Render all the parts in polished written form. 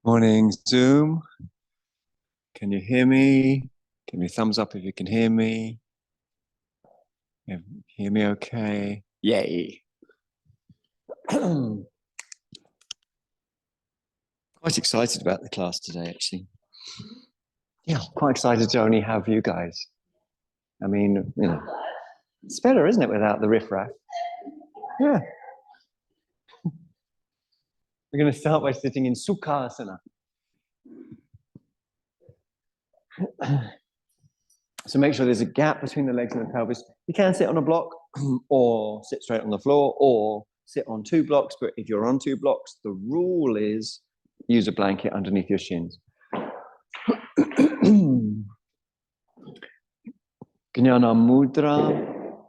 Morning, Zoom. Can you hear me? Give me a thumbs up if you can hear me. Hear me okay? Yay. Quite excited about the class today, actually. Yeah, quite excited to only have you guys. I mean, it's better, isn't it, without the riffraff? Yeah. We're going to start by sitting in Sukhasana. So make sure there's a gap between the legs and the pelvis. You can sit on a block or sit straight on the floor or sit on two blocks. But if you're on two blocks, the rule is use a blanket underneath your shins. Jnana mudra,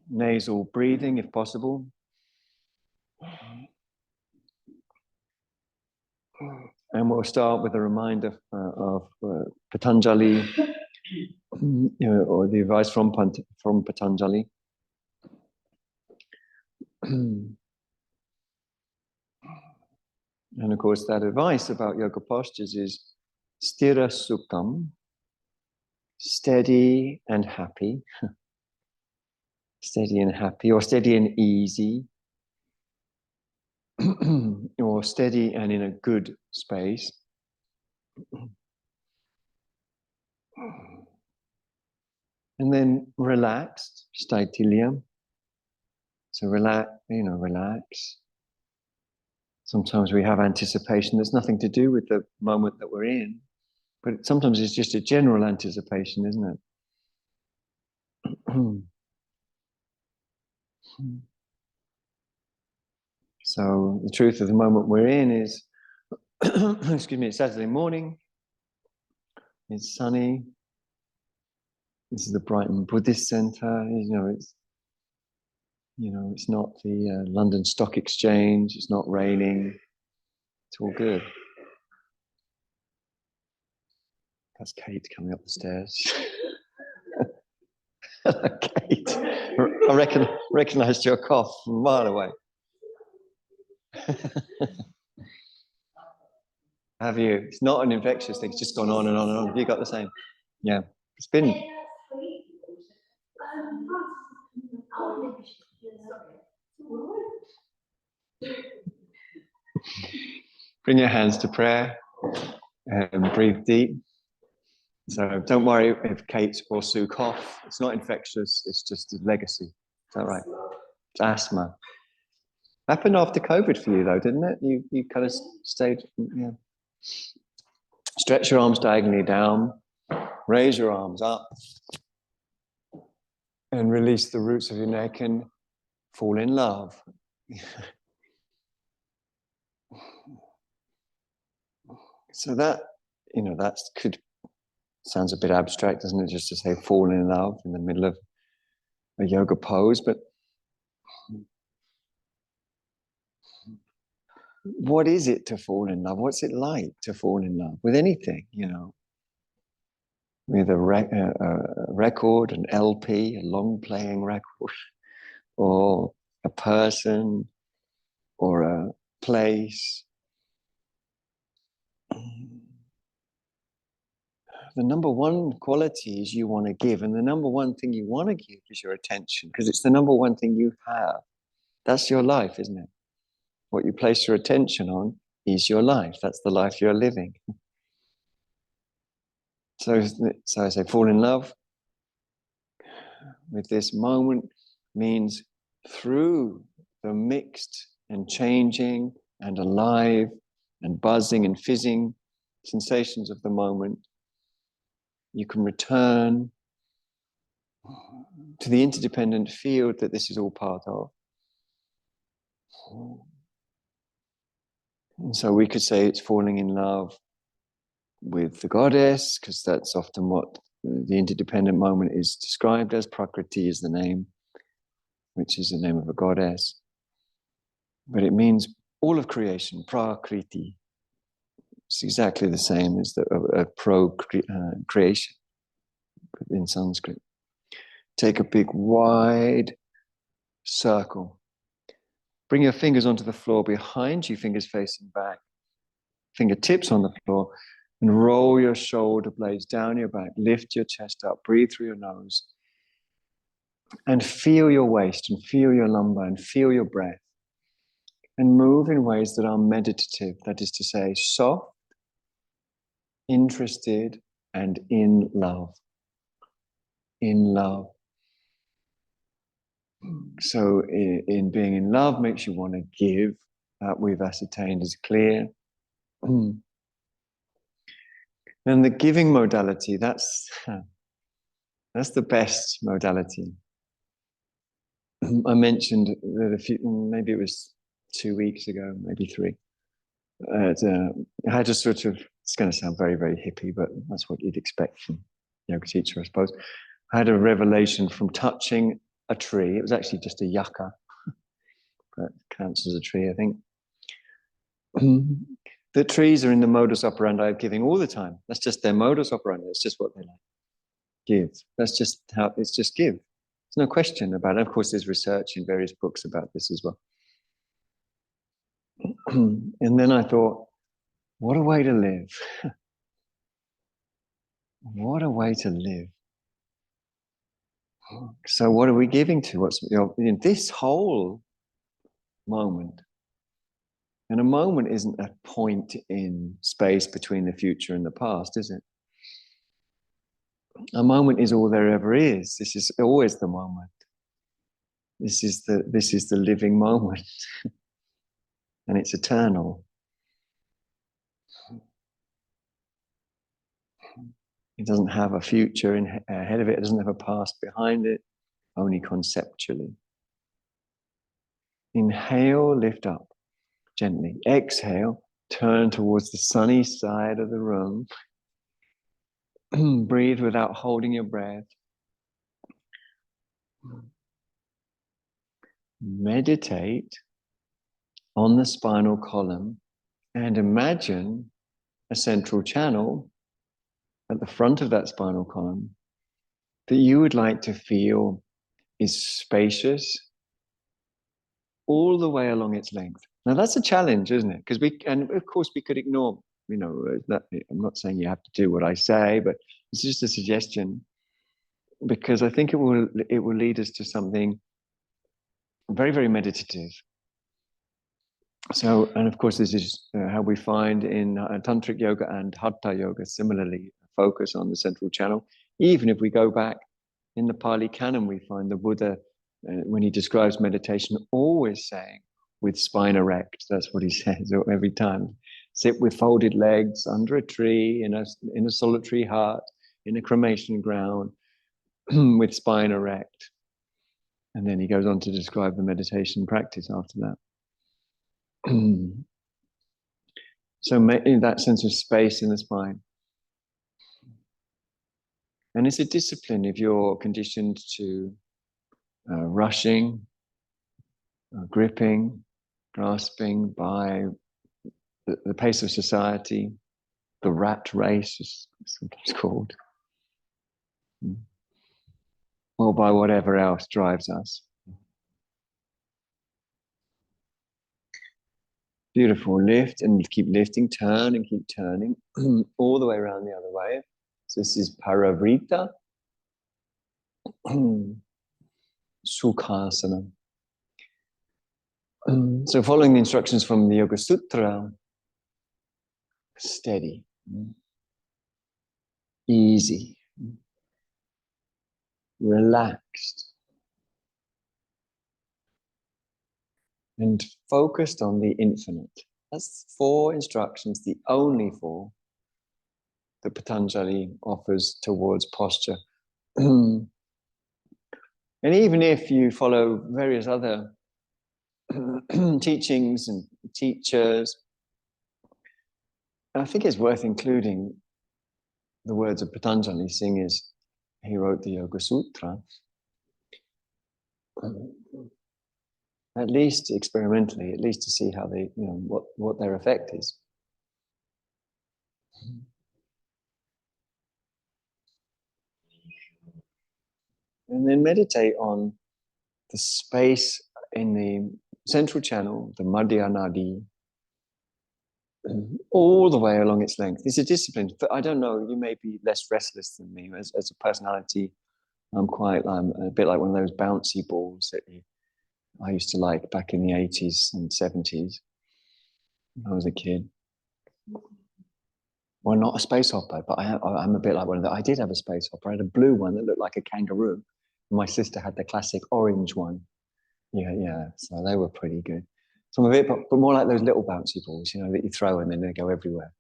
nasal breathing if possible. And we'll start with a reminder of Patanjali, or the advice from Patanjali. And of course, that advice about yoga postures is sthira sukham, steady and happy, steady and happy, or steady and easy, or steady and in a good space. And then relaxed, staitilya. So relax. Sometimes we have anticipation that's nothing to do with the moment that we're in, but sometimes it's just a general anticipation, isn't it? So the truth of the moment we're in is, excuse me, it's Saturday morning, it's sunny, this is the Brighton Buddhist Centre, it's not the London Stock Exchange, it's not raining, it's all good. That's Kate coming up the stairs. Kate, I recognised your cough from a mile away. Have you? It's not an infectious thing, it's just gone on and on and on. Have you got the same? Yeah, it's been. Bring your hands to prayer and breathe deep. So don't worry if Kate or Sue cough. It's not infectious, it's just a legacy. Is that right? It's asthma. Happened after COVID for you though, didn't it? You kind of stayed, yeah. Stretch your arms diagonally down, raise your arms up, and release the roots of your neck and fall in love. So that sounds a bit abstract, doesn't it? Just to say fall in love in the middle of a yoga pose, but what is it to fall in love? What's it like to fall in love with anything, with a record, an LP, a long playing record, or a person, or a place. The number one quality is you want to give, and the number one thing you want to give is your attention, because it's the number one thing you have. That's your life, isn't it? What you place your attention on is your life. That's the life you're living. So I say fall in love with this moment means through the mixed and changing and alive and buzzing and fizzing sensations of the moment, you can return to the interdependent field that this is all part of. And so we could say it's falling in love with the goddess, because that's often what the interdependent moment is described as. Prakriti is the name, which is the name of a goddess. But it means all of creation, prakriti. It's exactly the same as the creation in Sanskrit. Take a big wide circle. Bring your fingers onto the floor behind you, fingers facing back. fingertips on the floor, and roll your shoulder blades down your back. Lift your chest up, breathe through your nose, and feel your waist, and feel your lumbar, and feel your breath. And move in ways that are meditative, that is to say, soft, interested, and in love. In love. So in being in love makes you want to give. That we've ascertained is clear. And the giving modality, that's the best modality. I mentioned that maybe it was 2 weeks ago, maybe 3. I had a sort of, it's going to sound very, very hippie, but that's what you'd expect from a yoga teacher, I suppose. I had a revelation from touching a tree. It was actually just a yucca. That counts as a tree, I think. The trees are in the modus operandi of giving all the time. That's just their modus operandi. It's just what they like. Give. That's just how it's just give. There's no question about it. Of course, there's research in various books about this as well. And then I thought, what a way to live. What a way to live. So what are we giving to? What's in this whole moment? And a moment isn't a point in space between the future and the past, is it? A moment is all there ever is. This is always the moment. This is the living moment. And it's eternal. It doesn't have a future ahead of it. It doesn't have a past behind it, only conceptually. Inhale, lift up gently. Exhale, turn towards the sunny side of the room. Breathe without holding your breath. Meditate on the spinal column and imagine a central channel at the front of that spinal column that you would like to feel is spacious all the way along its length. Now that's a challenge, isn't it? Because and of course we could ignore, I'm not saying you have to do what I say, but it's just a suggestion, because I think it will lead us to something very, very meditative. So, and of course, this is how we find in tantric yoga and hatha yoga, similarly, focus on the central channel. Even if we go back in the Pali Canon, we find the Buddha, when he describes meditation, always saying, with spine erect. That's what he says every time. Sit with folded legs under a tree, in a solitary hut, in a cremation ground, with spine erect. And then he goes on to describe the meditation practice after that. So in that sense of space in the spine. And it's a discipline if you're conditioned to rushing, gripping, grasping by the pace of society, the rat race is sometimes called, or by whatever else drives us. Beautiful. Lift and keep lifting, turn and keep turning all the way around the other way. So this is Paravrita, Sukhasana. So following the instructions from the Yoga Sutra, steady, easy, relaxed, and focused on the infinite. That's 4 instructions, the only 4 that Patanjali offers towards posture. And even if you follow various other teachings and teachers, I think it's worth including the words of Patanjali, seeing as he wrote the Yoga Sutra, at least experimentally, at least to see how they, what their effect is. And then meditate on the space in the central channel, the Madhya Nadi, all the way along its length. It's a discipline. But I don't know, you may be less restless than me. As a personality, I'm a bit like one of those bouncy balls that I used to like back in the 80s and 70s when I was a kid. Well, not a space hopper, but I'm a bit like one of the. I did have a space hopper. I had a blue one that looked like a kangaroo. My sister had the classic orange one. Yeah, yeah. So they were pretty good. Some of it, but more like those little bouncy balls, that you throw and then they go everywhere.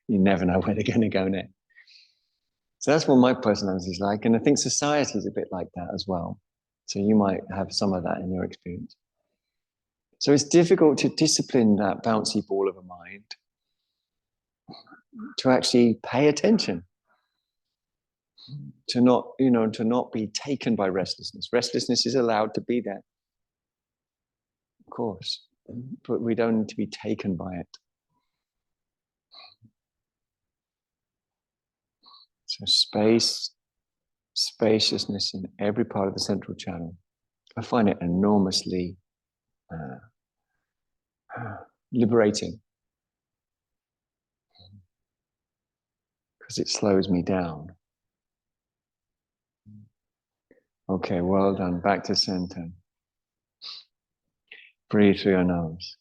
You never know where they're going to go next. So that's what my personality is like. And I think society is a bit like that as well. So you might have some of that in your experience. So it's difficult to discipline that bouncy ball of a mind to actually pay attention, to not be taken by restlessness. Restlessness is allowed to be there, of course, but we don't need to be taken by it. So spaciousness in every part of the central channel. I find it enormously liberating because it slows me down. Okay, well done. Back to center. Breathe through your nose.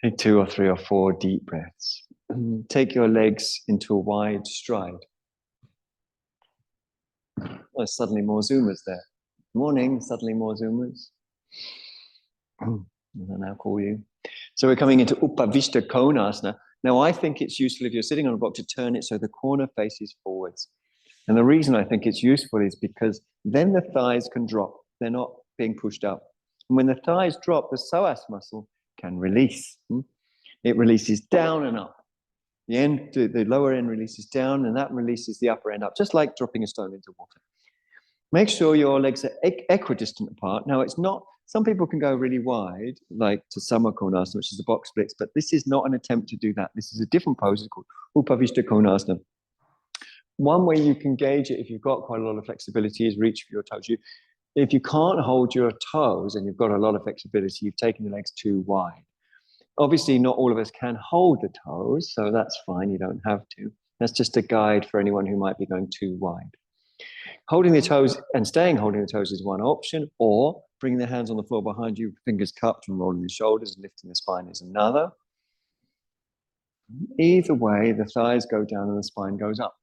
Take 2 or 3 or 4 deep breaths. Take your legs into a wide stride. Oh, suddenly more Zoomers there. Morning, suddenly more Zoomers. I'll now call you. So we're coming into Upavishta Konasana. Now I think it's useful if you're sitting on a block to turn it so the corner faces forwards. And the reason I think it's useful is because then the thighs can drop. They're not being pushed up. And when the thighs drop, the psoas muscle can release. It releases down and up. The lower end releases down, and that releases the upper end up, just like dropping a stone into water. Make sure your legs are equidistant apart. Now, it's not, some people can go really wide, like to Samakonasana, which is the box splits, but this is not an attempt to do that. This is a different pose. It's called Upavishta Konasana. One way you can gauge it if you've got quite a lot of flexibility is reach for your toes. If you can't hold your toes and you've got a lot of flexibility, you've taken your legs too wide. Obviously, not all of us can hold the toes, so that's fine. You don't have to. That's just a guide for anyone who might be going too wide. Holding the toes and staying holding the toes is one option, or bringing the hands on the floor behind you, fingers cupped and rolling the shoulders and lifting the spine is another. Either way, the thighs go down and the spine goes up.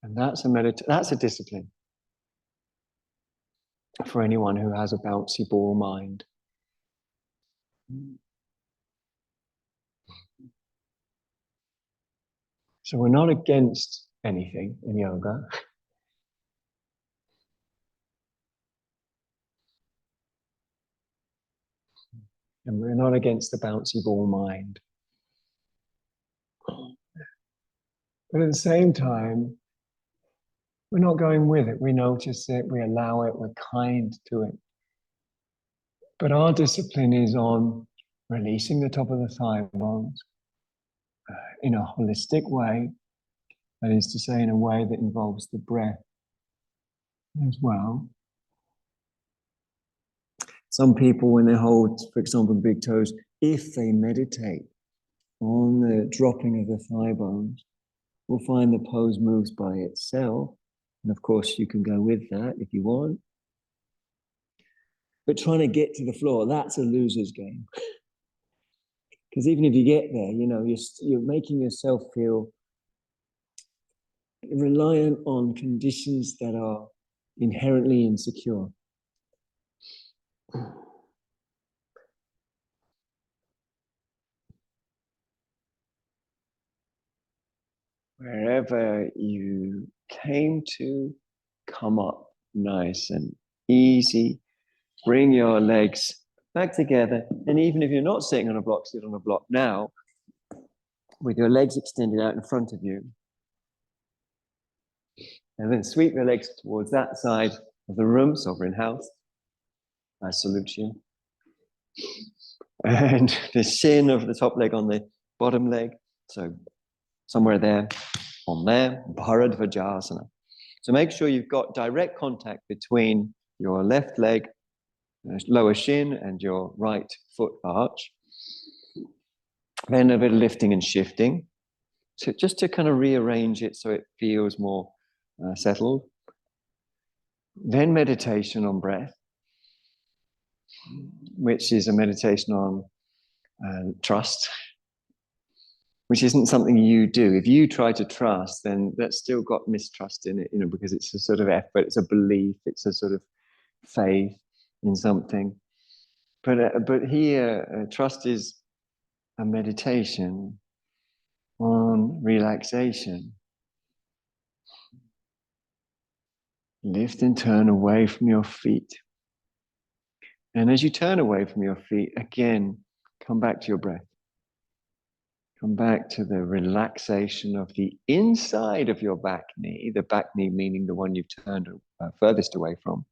And that's a discipline for anyone who has a bouncy ball mind. So we're not against anything in yoga. And we're not against the bouncy ball mind. But at the same time, we're not going with it. We notice it, we allow it, we're kind to it. But our discipline is on releasing the top of the thigh bones in a holistic way. That is to say, in a way that involves the breath as well. Some people, when they hold, for example, big toes, if they meditate on the dropping of the thigh bones, will find the pose moves by itself. And of course, you can go with that if you want. But trying to get to the floor, that's a loser's game. Because even if you get there, you're making yourself feel reliant on conditions that are inherently insecure. Wherever you came to, come up nice and easy. Bring your legs back together. And even if you're not sitting on a block, sit on a block now with your legs extended out in front of you. And then sweep your legs towards that side of the room, sovereign house. I salute you. And the shin of the top leg on the bottom leg. So somewhere there, on there, Bharadvajasana. So make sure you've got direct contact between your left leg lower shin and your right foot arch. Then a bit of lifting and shifting. So just to kind of rearrange it so it feels more settled. Then meditation on breath, which is a meditation on trust, which isn't something you do. If you try to trust, then that's still got mistrust in it, because it's a sort of effort, it's a belief, it's a sort of faith in something. But here, trust is a meditation on relaxation. Lift and turn away from your feet. And as you turn away from your feet, again, come back to your breath. Come back to the relaxation of the inside of your back knee, the back knee meaning the one you've turned furthest away from.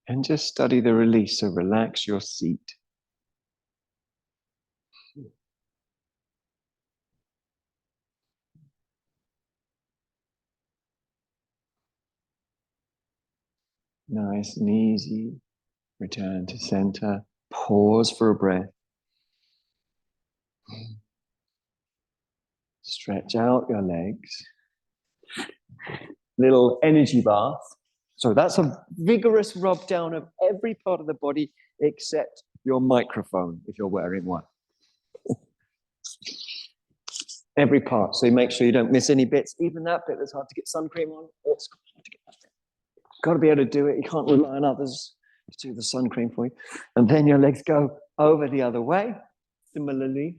And just study the release, so relax your seat. Nice and easy. Return to center. Pause for a breath. Stretch out your legs. Little energy bath. So that's a vigorous rub down of every part of the body except your microphone, if you're wearing one. Every part. So you make sure you don't miss any bits. Even that bit that's hard to get sun cream on, it's hard to get that bit. Got to be able to do it. You can't rely on others to do the sun cream for you. And then your legs go over the other way, similarly.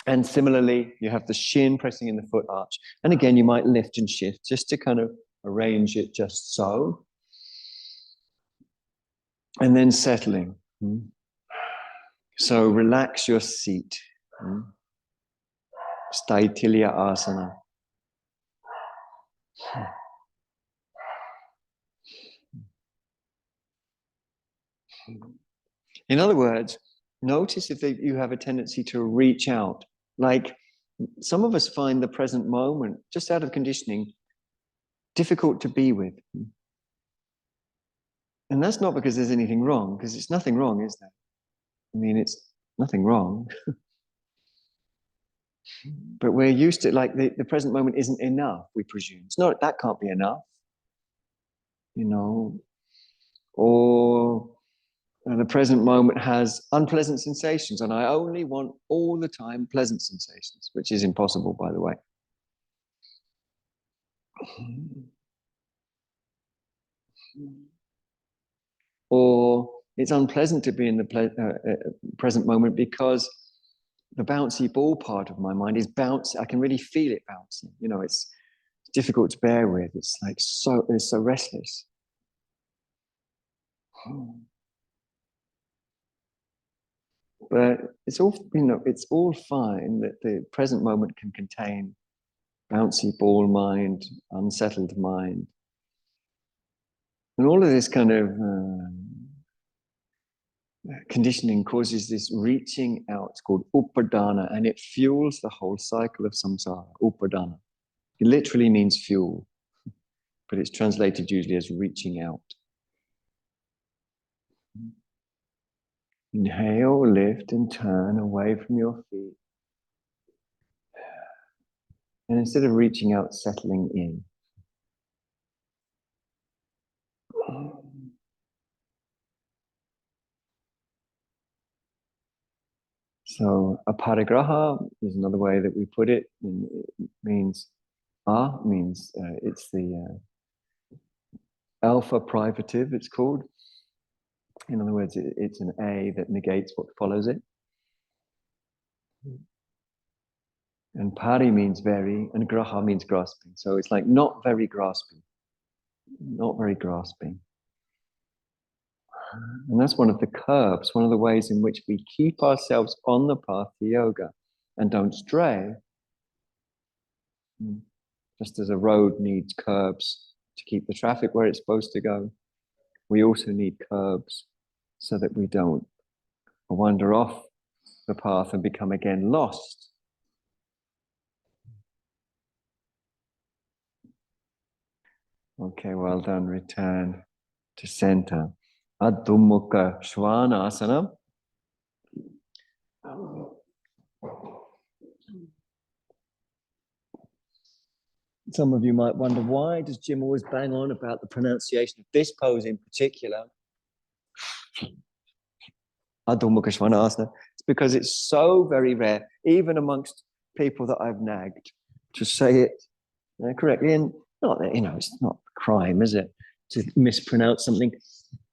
And similarly, you have the shin pressing in the foot arch. And again, you might lift and shift just to kind of arrange it just so. And then settling. So relax your seat. Staitilya asana. In other words, notice if you have a tendency to reach out. Like some of us find the present moment, just out of conditioning, difficult to be with. And that's not because there's anything wrong, because it's nothing wrong, is there? I mean, it's nothing wrong. But we're used to, like, the present moment isn't enough, we presume. It's not, that can't be enough. Or the present moment has unpleasant sensations, and I only want all the time pleasant sensations, which is impossible, by the way. Or it's unpleasant to be in the present moment because the bouncy ball part of my mind is bouncing. I can really feel it bouncing. It's difficult to bear with. It's like it's so restless. But it's all, it's all fine that the present moment can contain bouncy ball mind, unsettled mind. And all of this kind of conditioning causes this reaching out. It's called upadana, and it fuels the whole cycle of samsara. Upadana. It literally means fuel, but it's translated usually as reaching out. Inhale, lift and turn away from your feet. And instead of reaching out, settling in. So aparigraha is another way that we put it. It means it's the alpha privative, it's called. In other words, it's an A that negates what follows it. And pari means very, and graha means grasping. So it's like not very grasping. Not very grasping. And that's one of the curbs, one of the ways in which we keep ourselves on the path to yoga and don't stray. Just as a road needs curbs to keep the traffic where it's supposed to go, we also need curbs so that we don't wander off the path and become again lost. Okay, well done. Return to center. Adho Mukha Svanasana. Some of you might wonder, why does Jim always bang on about the pronunciation of this pose in particular? Adho Mukha Svanasana. It's because it's so very rare, even amongst people that I've nagged, to say it correctly. And not that, it's not a crime, is it, to mispronounce something?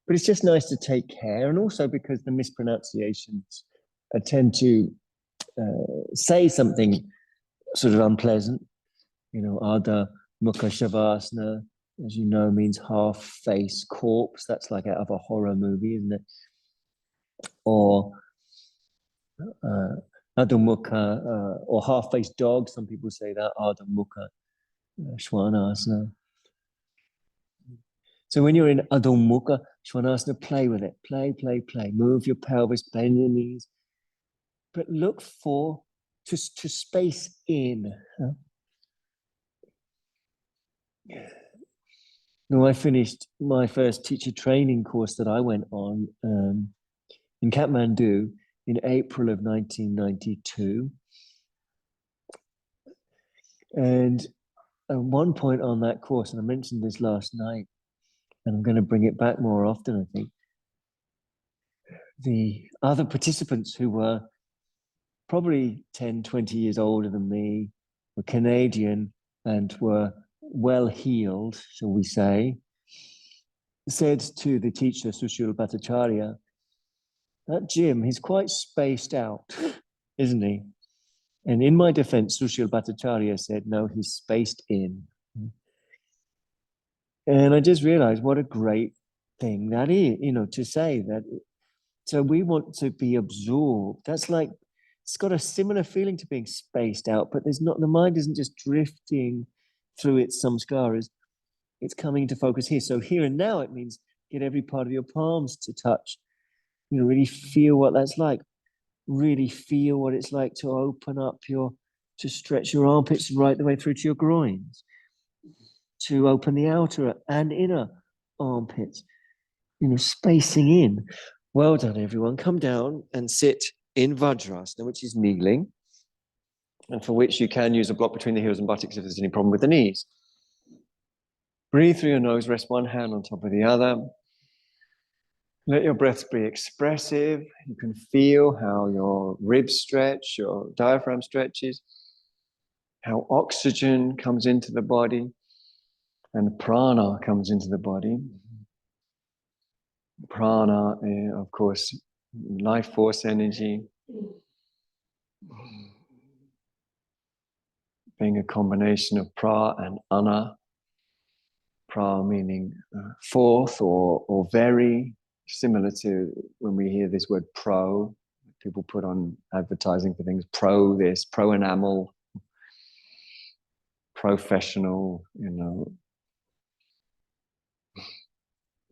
But it's just nice to take care. And also because the mispronunciations tend to say something sort of unpleasant. Adho Mukha Shavasana, as you know, means half-face corpse. That's like out of a horror movie, isn't it? Or Adho Mukha, or half-faced dog. Some people say that, Adho Mukha Svanasana. So when you're in Adho Mukha Svanasana, play with it. Play, play, play. Move your pelvis, bend your knees. But look to space in. Now, I finished my first teacher training course that I went on in Kathmandu in April of 1992. And at one point on that course, and I mentioned this last night, and I'm going to bring it back more often, I think, the other participants who were probably 10, 20 years older than me, were Canadian and were well-heeled, shall we say, said to the teacher, Sushil Bhattacharya, that Jim, he's quite spaced out, isn't he? And in my defense, Sushil Bhattacharya said, no, he's spaced in. And I just realized what a great thing that is, to say that. So we want to be absorbed. That's like, it's got a similar feeling to being spaced out, but the mind isn't just drifting through its samskaras. It's coming to focus here. So here and now, it means get every part of your palms to touch. Really feel what that's like. Really feel what it's like to open up to stretch your armpits right the way through to your groins, to open the outer and inner armpits, spacing in. Well done, everyone. Come down and sit in Vajrasana, which is kneeling, and for which you can use a block between the heels and buttocks if there's any problem with the knees. Breathe through your nose, rest one hand on top of the other. Let your breaths be expressive. You can feel how your ribs stretch, your diaphragm stretches, how oxygen comes into the body and prana comes into the body. Prana, of course, life force energy, being a combination of pra and ana. Pra meaning forth or very, similar to when we hear this word pro. People put on advertising for things, pro this, pro enamel, professional,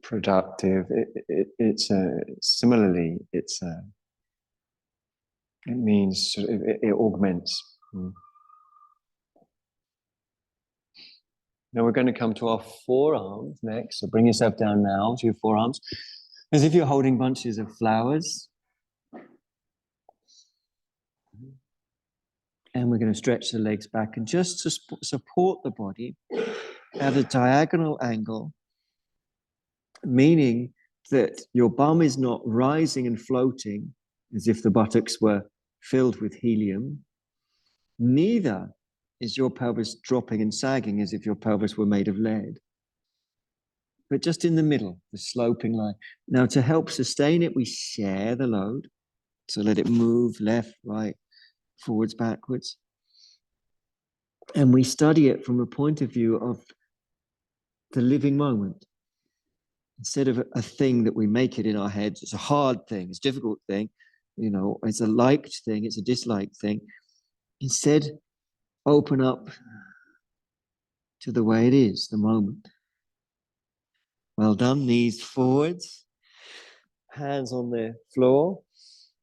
productive. Similarly, it means it augments. Now we're going to come to our forearms next. So bring yourself down now to your forearms, as if you're holding bunches of flowers. And we're going to stretch the legs back, and just to support the body at a diagonal angle, meaning that your bum is not rising and floating as if the buttocks were filled with helium. Neither is your pelvis dropping and sagging as if your pelvis were made of lead, but just in the middle, the sloping line. Now, to help sustain it, we share the load. So let it move left, right, forwards, backwards. And we study it from a point of view of the living moment. Instead of a thing that we make it in our heads, it's a hard thing, it's a difficult thing, it's a liked thing, it's a disliked thing. Instead, open up to the way it is, the moment. Well done. Knees forwards, hands on the floor,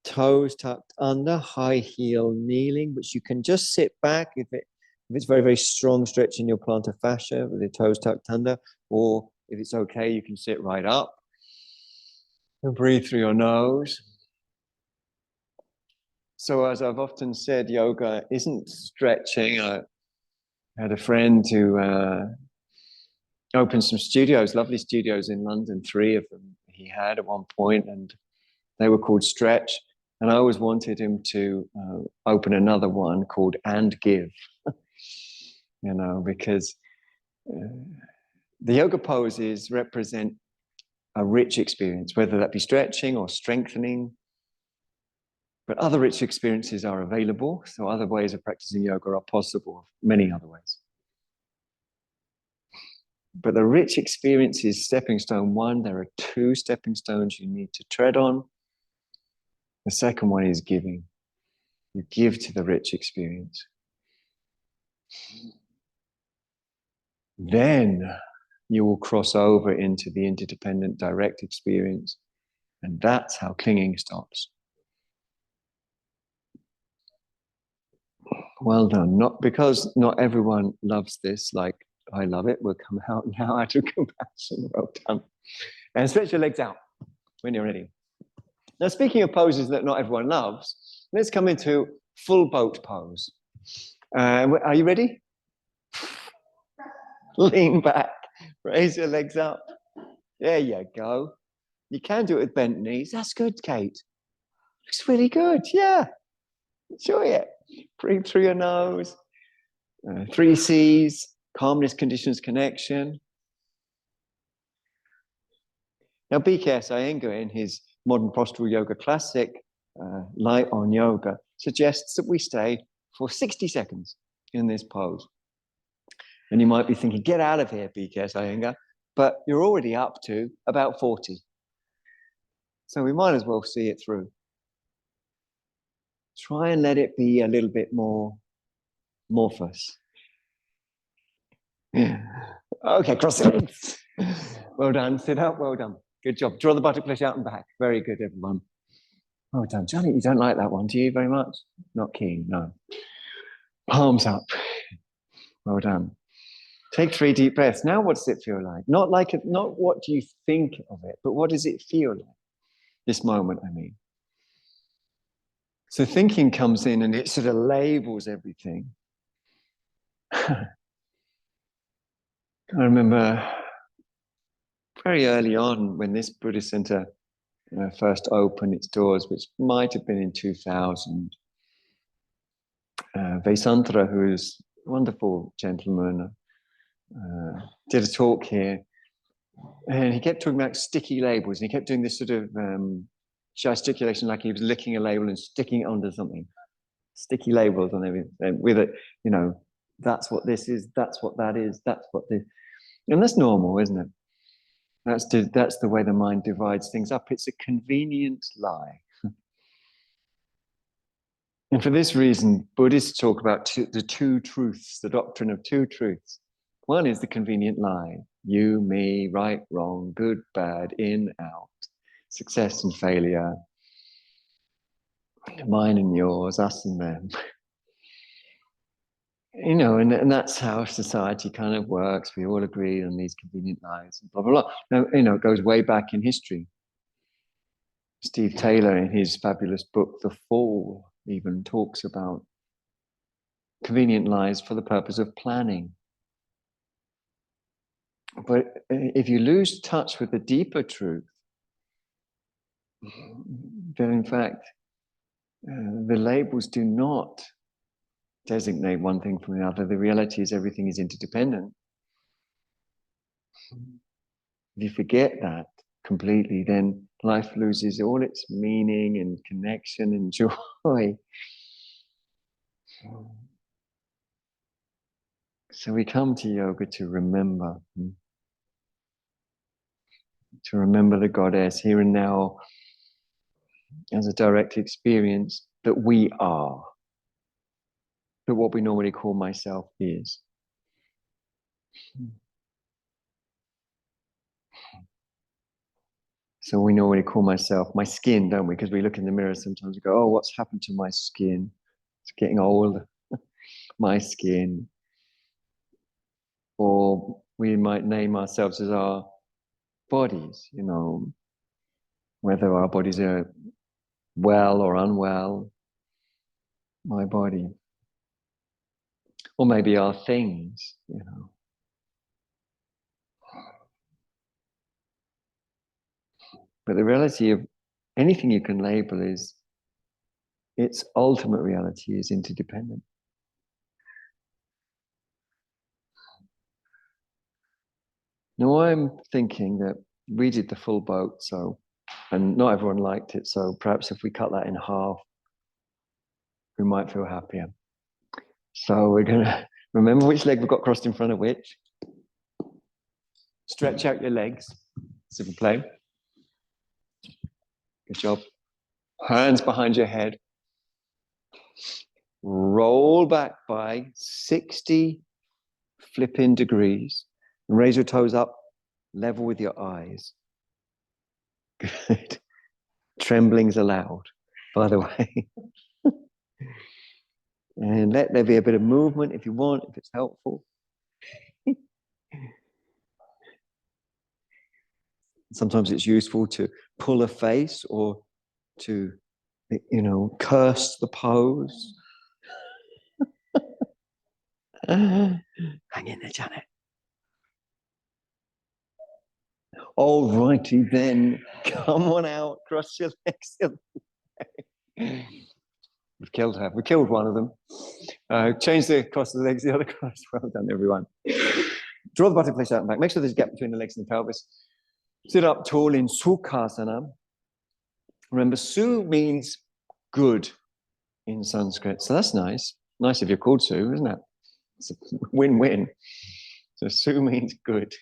toes tucked under, high heel kneeling, which you can just sit back if it's very, very strong stretch in your plantar fascia with the toes tucked under, or if it's okay, you can sit right up and breathe through your nose. So as I've often said, yoga isn't stretching. I had a friend who opened some studios, lovely studios in London, 3 of them he had at one point, and they were called Stretch. And I always wanted him to open another one called And Give, because the yoga poses represent a rich experience, whether that be stretching or strengthening. But other rich experiences are available. So other ways of practicing yoga are possible, many other ways. But the rich experience is stepping stone 1. There are 2 stepping stones you need to tread on. The second one is giving. You give to the rich experience. Then you will cross over into the interdependent direct experience. And that's how clinging stops. Well done. Not because not everyone loves this like I love it. We'll come out now out of compassion. Well done. And stretch your legs out when you're ready. Now, speaking of poses that not everyone loves, let's come into full boat pose. Are you ready? Lean back. Raise your legs up. There you go. You can do it with bent knees. That's good, Kate. Looks really good. Yeah. Enjoy it. Breathe through your nose. 3 C's. Calmness, conditions, connection. Now, B.K.S. Iyengar, in his Modern Postural Yoga Classic, Light on Yoga, suggests that we stay for 60 seconds in this pose. And you might be thinking, get out of here, B.K.S. Iyengar, but you're already up to about 40. So we might as well see it through. Try and let it be a little bit more amorphous. Yeah. Okay, cross the legs. Well done. Sit up. Well done. Good job. Draw the buttock flesh out and back. Very good, everyone. Well done. Johnny, you don't like that one, do you, very much? Not keen, no. Palms up. Well done. Take 3 deep breaths. Now what does it feel like? Not what do you think of it, but what does it feel like? This moment, I mean. So thinking comes in and it sort of labels everything. I remember very early on when this Buddhist Centre first opened its doors, which might have been in 2000, Vesantra, who's a wonderful gentleman, did a talk here, and he kept talking about sticky labels, and he kept doing this sort of gesticulation like he was licking a label and sticking it onto something. Sticky labels on everything, with it, that's what this is, that's what that is, that's what this, and that's normal, isn't it? That's the way the mind divides things up. It's a convenient lie. And for this reason, Buddhists talk about the 2 truths, the doctrine of 2 truths. One is the convenient lie. You, me, right, wrong, good, bad, in, out, success and failure, mine and yours, us and them. And that's how society kind of works. We all agree on these convenient lies and blah, blah, blah. Now, it goes way back in history. Steve Taylor, in his fabulous book, The Fall, even talks about convenient lies for the purpose of planning. But if you lose touch with the deeper truth, then in fact, the labels do not designate one thing from the other. The reality is everything is interdependent. If you forget that completely, then life loses all its meaning and connection and joy. So we come to yoga to remember the goddess here and now as a direct experience that we are, that what we normally call myself is. So we normally call myself my skin, don't we? Because we look in the mirror sometimes and go, oh, what's happened to my skin? It's getting old. My skin. Or we might name ourselves as our bodies, whether our bodies are well or unwell, my body. Or maybe our things. But the reality of anything you can label is its ultimate reality is interdependent. Now I'm thinking that we did the full boat, and not everyone liked it, so perhaps if we cut that in half, we might feel happier. So we're gonna remember which leg we've got crossed in front of which. Stretch out your legs. Simple play. Good job. Hands behind your head. Roll back by 60 flipping degrees. And raise your toes up, level with your eyes. Good. Trembling's allowed, by the way. And let there be a bit of movement if you want, if it's helpful. Sometimes it's useful to pull a face or to, curse the pose. Hang in there, Janet. All righty then. Come on out. Cross your legs. We've killed her. We killed one of them. Change the cross of the legs, the other cross. Well done, everyone. Draw the butterfly out and back. Make sure there's a gap between the legs and the pelvis. Sit up tall in Sukhasana. Remember, Su means good in Sanskrit. So that's nice. Nice if you're called Su, isn't it? It's a win-win. So Su means good.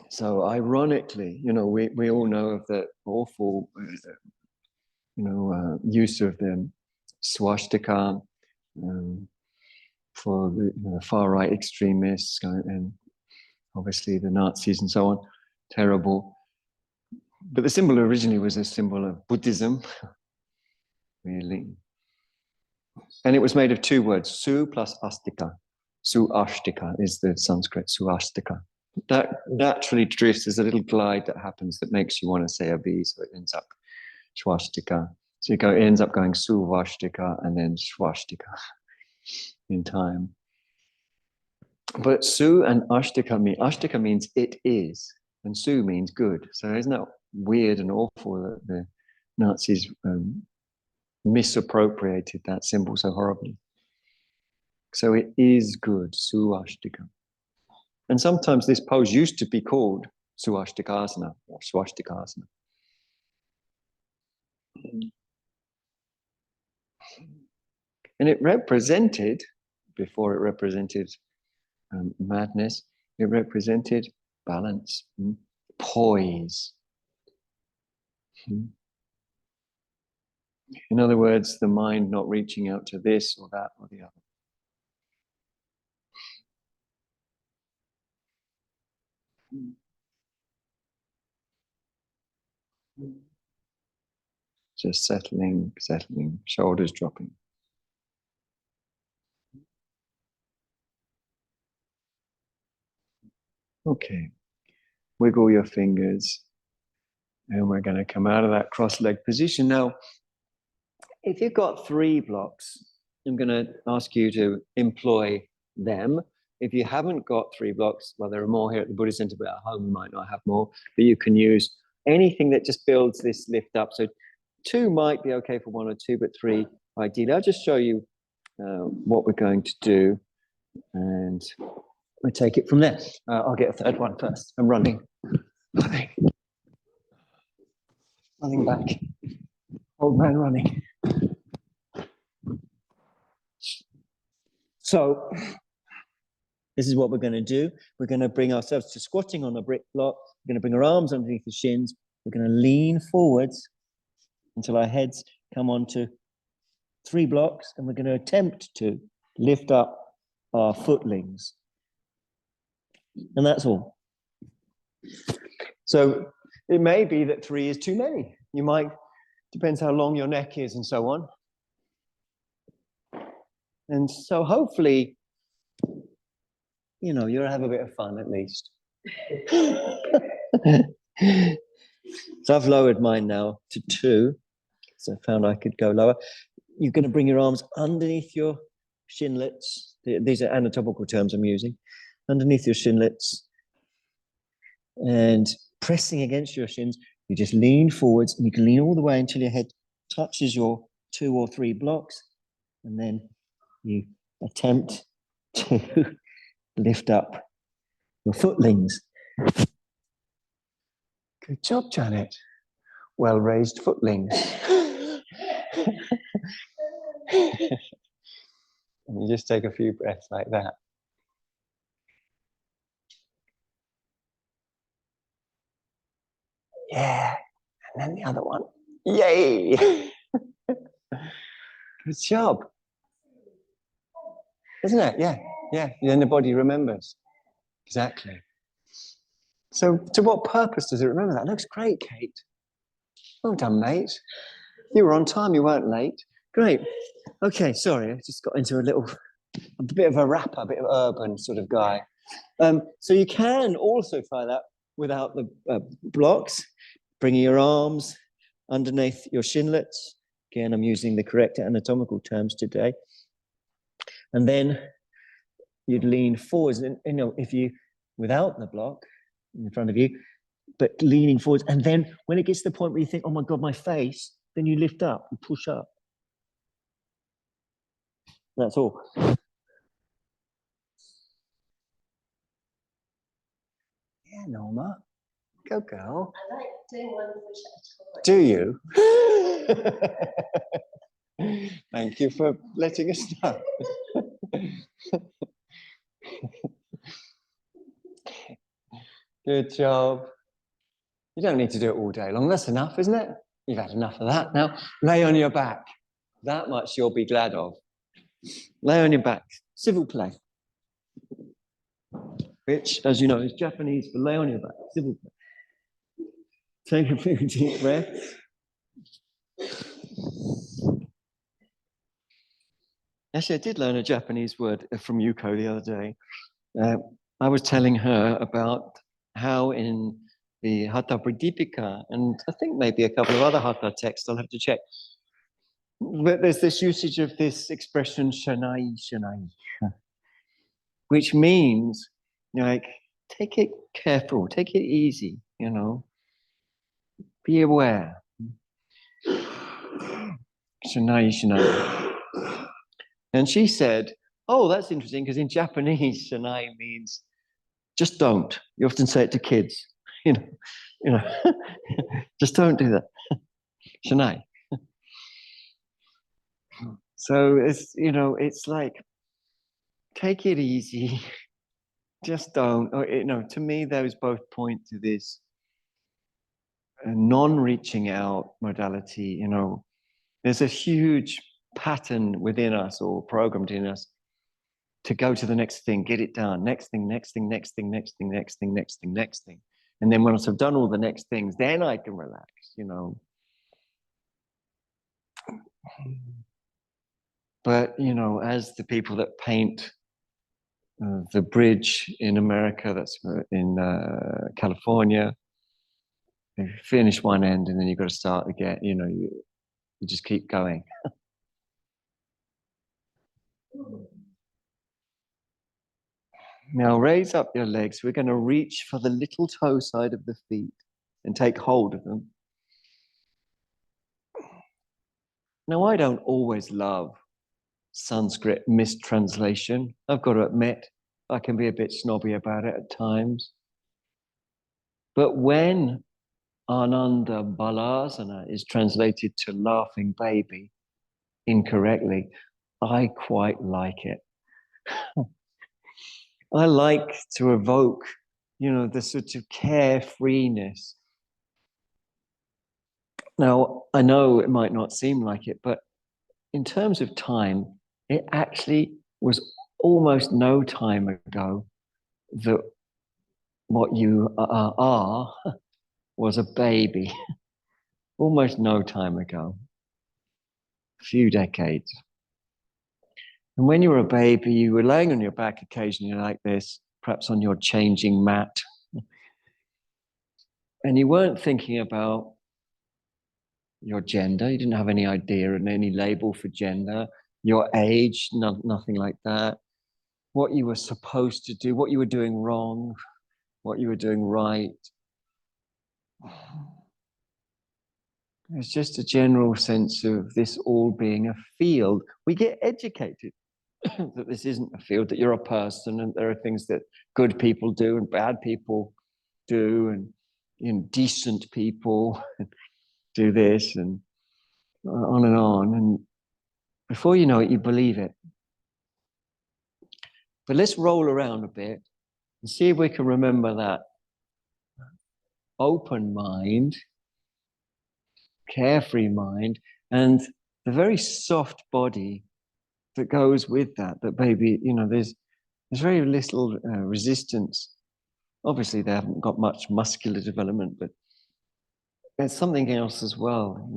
So ironically, we all know of the awful, use of the swastika for the far-right extremists and obviously the Nazis and so on. Terrible. But the symbol originally was a symbol of Buddhism, really. And it was made of two words, su plus astika. Su ashtika is the Sanskrit, su ashtika. That naturally drifts. There's a little glide that happens that makes you want to say a V, so it ends up swastika. So it ends up going suvashtika and then swastika in time. But su and ashtika means it is, and su means good. So isn't that weird and awful that the Nazis misappropriated that symbol so horribly? So it is good, suashtika. And sometimes this pose used to be called suashtikasana or swastikasana. And it represented, before it represented madness, it represented balance, poise. In other words, the mind not reaching out to this or that or the other. Just settling, shoulders dropping. Okay, wiggle your fingers. And we're going to come out of that cross-legged position. Now, if you've got 3 blocks, I'm going to ask you to employ them. If you haven't got 3 blocks, well, there are more here at the Buddhist Centre, but at home you might not have more. But you can use anything that just builds this lift up. So 2 might be okay for 1 or 2, but 3 ideally. I'll just show you what we're going to do. And we'll take it from there. I'll get a 3rd one first. I'm running. Running back. Old man running. So This is what we're going to do. We're going to bring ourselves to squatting on a brick block. We're going to bring our arms underneath the shins. We're going to lean forwards until our heads come onto 3 blocks, and we're going to attempt to lift up our footlings. And that's all. So it may be that 3 is too many. You might, depends how long your neck is and so on. And so hopefully, you know, you'll have a bit of fun at least. So I've lowered mine now to 2. So I found I could go lower. You're going to bring your arms underneath your shinlets. These are anatomical terms I'm using. Underneath your shinlets. And pressing against your shins, you just lean forwards, and you can lean all the way until your head touches your 2 or 3 blocks. And then you attempt to lift up your footlings. Good job, Janet. Well-raised footlings. And you just take a few breaths like that. Yeah, and then the other one. Yay! Good job. Isn't it? Yeah, yeah. Then the body remembers. Exactly. So to what purpose does it remember that? Looks great, Kate. Well done, mate. You were on time, you weren't late. Great. Okay, sorry, I just got into a bit of a rapper, a bit of urban sort of guy. So you can also try that without the blocks, bringing your arms underneath your shinlets. Again, I'm using the correct anatomical terms today. And then you'd lean forwards, and you know, if you, without the block in front of you, but leaning forwards, and then when it gets to the point where you think, oh my God, my face, then you lift up, you push up. That's all. Yeah, Norma. Go, girl. I like doing one push at a time. Do you? Thank you for letting us know. Good job. You don't need to do it all day long. That's enough, isn't it? You've had enough of that. Now, lay on your back. That much you'll be glad of. Lay on your back. Civil play. Which, as you know, is Japanese for lay on your back. Civil play. Take a few deep breaths. Actually, I did learn a Japanese word from Yuko the other day. I was telling her about how in the Hatha Pradipika, and I think maybe a couple of other Hatha texts, I'll have to check, but there's this usage of this expression, shanai, shanai, which means, like, take it careful, take it easy, you know, be aware. Shanai, shanai. And she said, oh, that's interesting, because in Japanese, shanai means just don't. You often say it to kids, you know, just don't do that. Shanai. So it's, you know, it's like, take it easy, just don't. Or, you know, to me, those both point to this non-reaching out modality. You know, there's a huge pattern within us or programmed in us to go to the next thing, get it done, next thing, next thing, next thing, next thing, next thing, next thing, next thing. And then once I've done all the next things, then I can relax, you know. But, you know, as the people that paint the bridge in America, that's in California, you finish one end and then you've got to start again, you know, you just keep going. Now raise up your legs. We're going to reach for the little toe side of the feet and take hold of them. Now, I don't always love Sanskrit mistranslation. I've got to admit, I can be a bit snobby about it at times. But when Ananda Balasana is translated to laughing baby incorrectly, I quite like it. I like to evoke, the sort of carefreeness. Now, I know it might not seem like it, but in terms of time, it actually was almost no time ago that what you are was a baby. Almost no time ago, a few decades. And when you were a baby, you were laying on your back occasionally like this, perhaps on your changing mat. And you weren't thinking about your gender. You didn't have any idea and any label for gender, your age, nothing like that. What you were supposed to do, what you were doing wrong, what you were doing right. It's just a general sense of this all being a field. We get educated that this isn't a field, that you're a person and there are things that good people do and bad people do, and decent people do this and on and on. And before you know it, you believe it. But let's roll around a bit and see if we can remember that open mind, carefree mind, and the very soft body that goes with that. That maybe, there's very little resistance. Obviously, they haven't got much muscular development, but there's something else as well,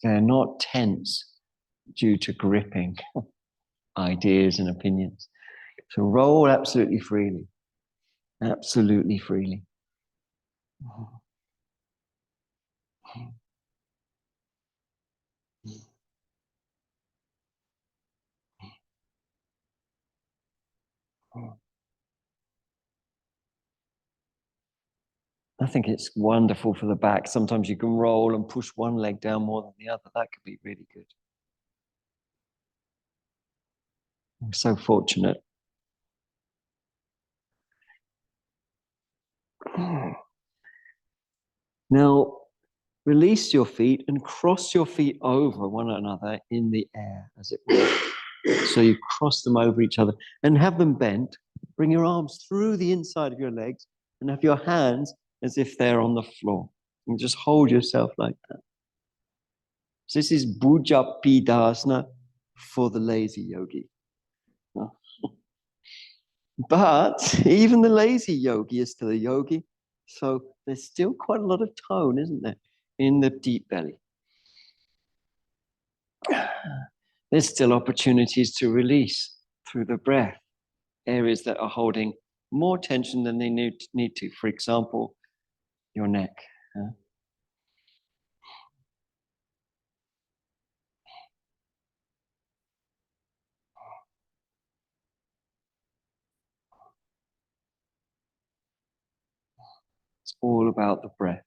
They're not tense due to gripping ideas and opinions. So roll absolutely freely. Absolutely freely. I think it's wonderful for the back. Sometimes you can roll and push one leg down more than the other. That could be really good. I'm so fortunate. Now, release your feet and cross your feet over one another in the air, as it were. So you cross them over each other and have them bent. Bring your arms through the inside of your legs and have your hands as if they're on the floor. And just hold yourself like that. So this is Bhujapidasana for the lazy yogi. But even the lazy yogi is still a yogi. So there's still quite a lot of tone, isn't there, in the deep belly. There's still opportunities to release through the breath, areas that are holding more tension than they need to. For example, your neck. It's all about the breath.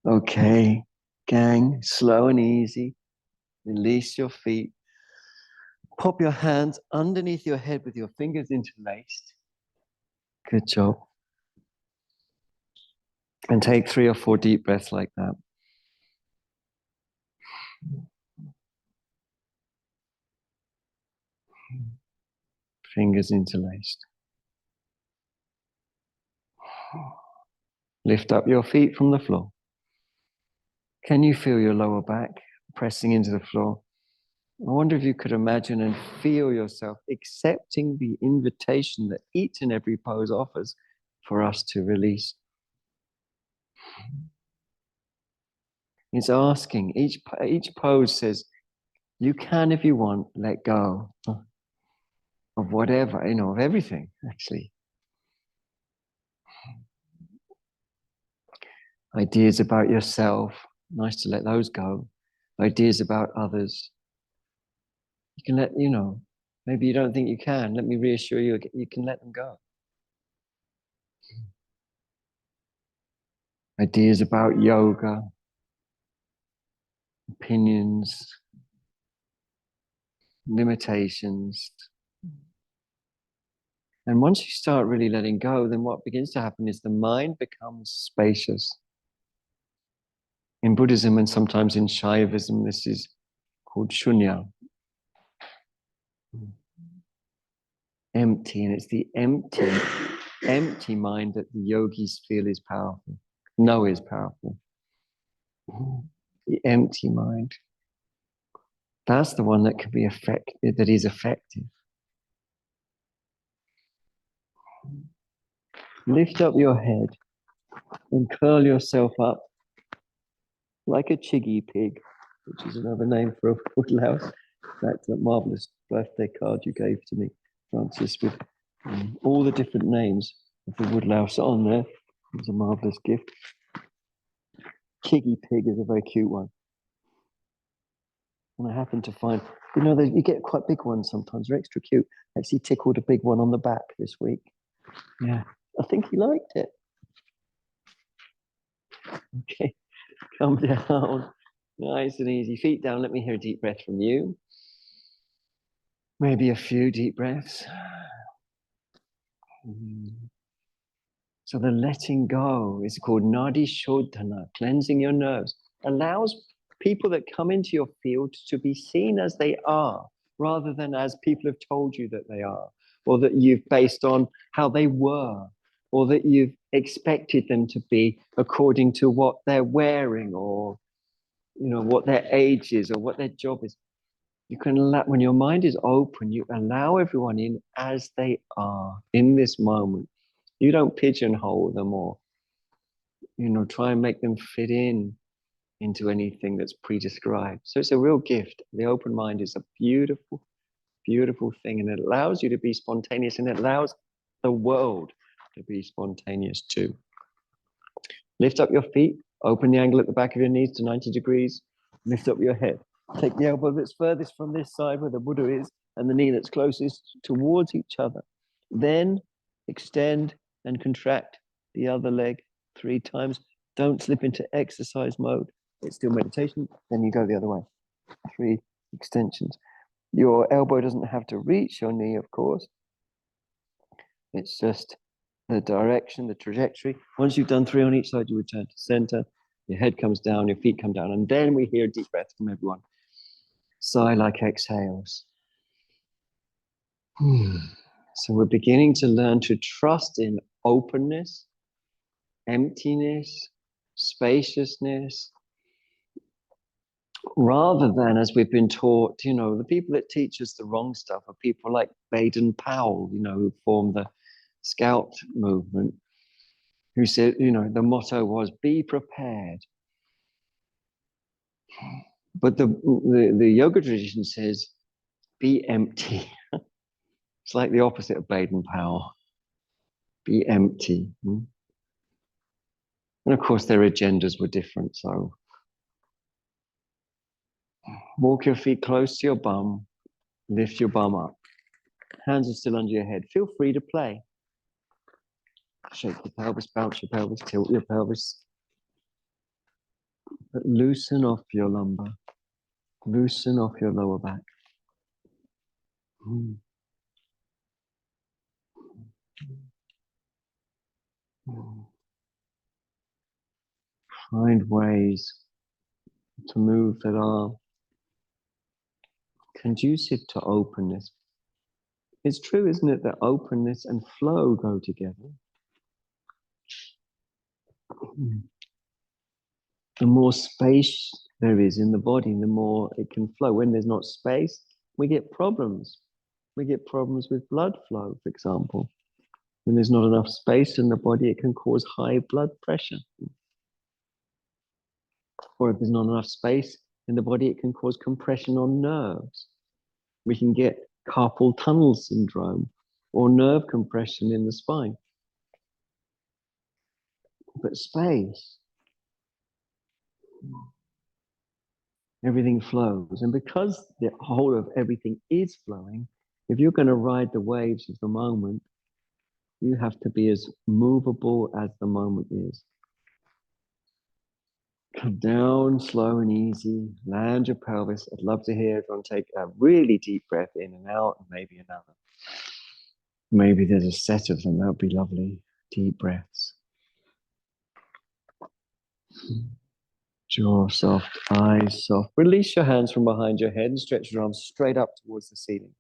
Okay, gang, slow and easy. Release your feet. Pop your hands underneath your head with your fingers interlaced. Good job. And take 3 or 4 deep breaths like that. Fingers interlaced. Lift up your feet from the floor. Can you feel your lower back pressing into the floor? I wonder if you could imagine and feel yourself accepting the invitation that each and every pose offers for us to release. It's asking, each pose says, you can, if you want, let go of whatever, of everything, actually. Ideas about yourself, nice to let those go. Ideas about others. You can let, maybe you don't think you can. Let me reassure you, you can let them go. Ideas about yoga, opinions, limitations. And once you start really letting go, then what begins to happen is the mind becomes spacious. In Buddhism and sometimes in Shaivism, this is called shunya. Empty, and it's the empty mind that the yogis feel is powerful, know is powerful. The empty mind. That's the one that can be effective, that is effective. Lift up your head and curl yourself up like a chiggy pig, which is another name for a woodlouse. That's that marvelous birthday card you gave to me, Francis, with all the different names of the woodlouse on there. It was a marvelous gift. Chiggy pig is a very cute one. And I happen to find, you get quite big ones sometimes. They're extra cute. I actually tickled a big one on the back this week. Yeah, I think he liked it. Okay, come down. Nice and easy. Feet down. Let me hear a deep breath from you. Maybe a few deep breaths. So the letting go is called nadi shodhana, cleansing your nerves. Allows people that come into your field to be seen as they are, rather than as people have told you that they are, or that you've based on how they were, or that you've expected them to be according to what they're wearing, or what their age is, or what their job is. You can allow, when your mind is open, you allow everyone in as they are in this moment. You don't pigeonhole them or, try and make them fit into anything that's pre-described. So it's a real gift. The open mind is a beautiful, beautiful thing, and it allows you to be spontaneous, and it allows the world to be spontaneous too. Lift up your feet, open the angle at the back of your knees to 90 degrees, lift up your head. Take the elbow that's furthest from this side where the Buddha is, and the knee that's closest towards each other. Then extend and contract the other leg 3 times. Don't slip into exercise mode. It's still meditation. Then you go the other way. 3 extensions. Your elbow doesn't have to reach your knee, of course. It's just the direction, the trajectory. Once you've done 3 on each side, you return to center. Your head comes down, your feet come down, and then we hear a deep breath from everyone. Sigh like exhales. So we're beginning to learn to trust in openness, emptiness, spaciousness, rather than, as we've been taught, the people that teach us the wrong stuff are people like Baden-Powell, who formed the Scout movement, who said, the motto was, be prepared. But the yoga tradition says, be empty. It's like the opposite of Baden-Powell. Be empty. And of course, their agendas were different. So walk your feet close to your bum. Lift your bum up. Hands are still under your head. Feel free to play. Shake your pelvis, bounce your pelvis, tilt your pelvis. But loosen off your lumbar. Loosen off your lower back. Find ways to move that are conducive to openness. It's true, isn't it, that openness and flow go together? The more space there is in the body, the more it can flow. When there's not space, we get problems. We get problems with blood flow, for example. When there's not enough space in the body, it can cause high blood pressure. Or if there's not enough space in the body, it can cause compression on nerves. We can get carpal tunnel syndrome or nerve compression in the spine. But space, everything flows. And because the whole of everything is flowing, if you're going to ride the waves of the moment, you have to be as movable as the moment is. Come down slow and easy, land your pelvis. I'd love to hear everyone take a really deep breath in and out, and maybe another. Maybe there's a set of them. That would be lovely. Deep breaths. Jaw soft, eyes soft. Release your hands from behind your head and stretch your arms straight up towards the ceiling.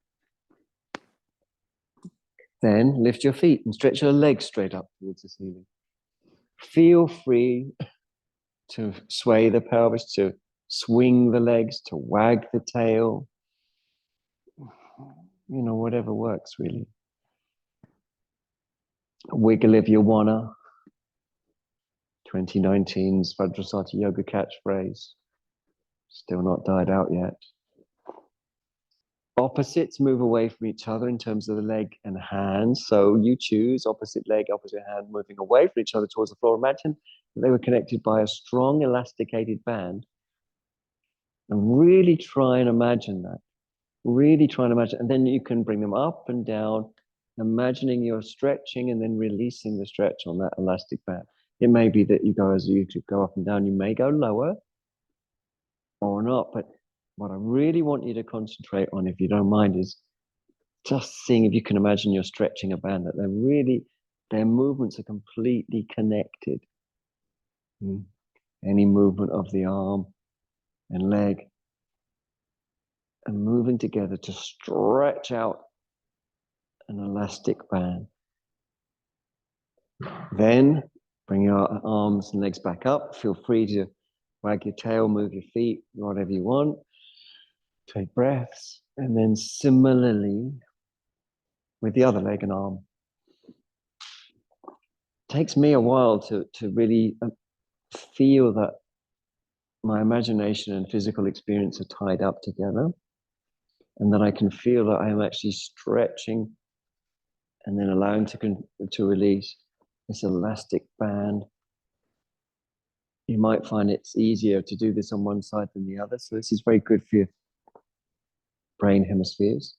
Then lift your feet and stretch your legs straight up towards the ceiling. Feel free to sway the pelvis, to swing the legs, to wag the tail. You know, whatever works really. Wiggle if you wanna. 2019's Vajrasati Yoga catchphrase. Still not died out yet. Opposites move away from each other in terms of the leg and hand. So you choose opposite leg, opposite hand, moving away from each other towards the floor. Imagine that they were connected by a strong elasticated band. And really try and imagine that. Really try and imagine. And then you can bring them up and down, imagining you're stretching and then releasing the stretch on that elastic band. It may be that you go as you go up and down. You may go lower or not, but what I really want you to concentrate on, if you don't mind, is just seeing if you can imagine you're stretching a band, that their movements are completely connected. Any movement of the arm and leg and moving together to stretch out an elastic band. Then bring your arms and legs back up. Feel free to wag your tail, move your feet, whatever you want. Take breaths. And then similarly with the other leg and arm. It takes me a while to really feel that my imagination and physical experience are tied up together, and that I can feel that I am actually stretching and then allowing to release this elastic band. You might find it's easier to do this on one side than the other. So this is very good for your brain hemispheres.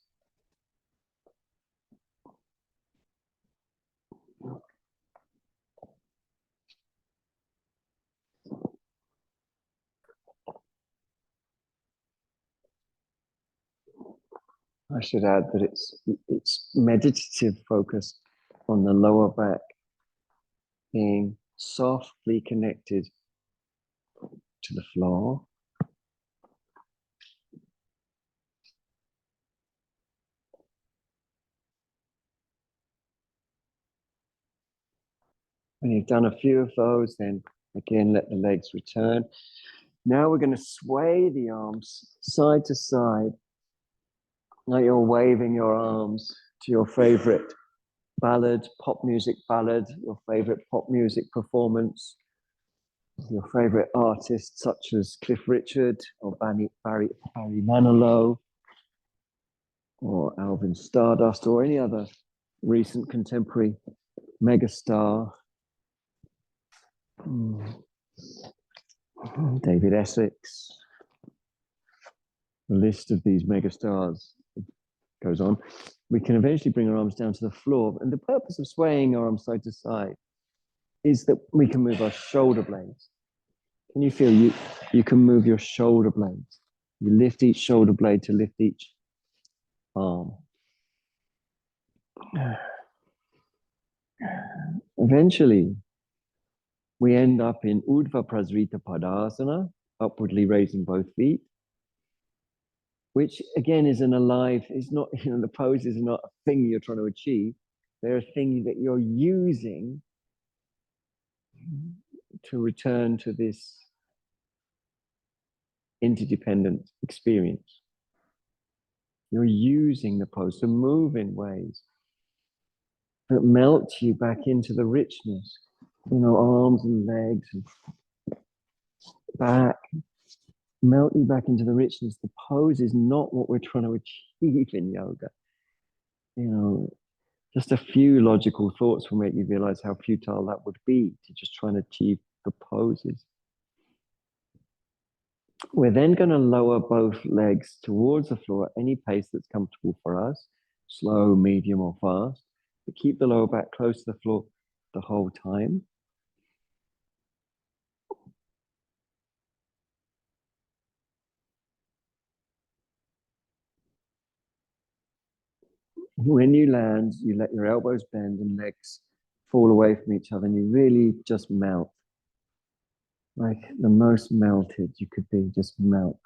I should add that it's meditative focus on the lower back, being softly connected to the floor. When you've done a few of those, then again, let the legs return. Now we're going to sway the arms side to side. Now you're waving your arms to your favorite ballad, pop music ballad, your favorite pop music performance, your favorite artists such as Cliff Richard or Barry Manilow or Alvin Stardust or any other recent contemporary megastar. David Essex. The list of these megastars goes on. We can eventually bring our arms down to the floor. And the purpose of swaying our arms side to side is that we can move our shoulder blades. Can you feel you can move your shoulder blades? You lift each shoulder blade to lift each arm. Eventually, we end up in Urdhva Prasrita Padasana, upwardly raising both feet, which again is not, the poses are not a thing you're trying to achieve. They're a thing that you're using to return to this interdependent experience. You're using the pose to move in ways that melt you back into the richness, arms and legs and back, melt you back into the richness. The pose is not what we're trying to achieve in yoga. Just a few logical thoughts will make you realize how futile that would be to just try and achieve the poses. We're then going to lower both legs towards the floor at any pace that's comfortable for us, slow, medium, or fast. But keep the lower back close to the floor the whole time. When you land, you let your elbows bend and legs fall away from each other, and you really just melt. Like the most melted you could be, just melt.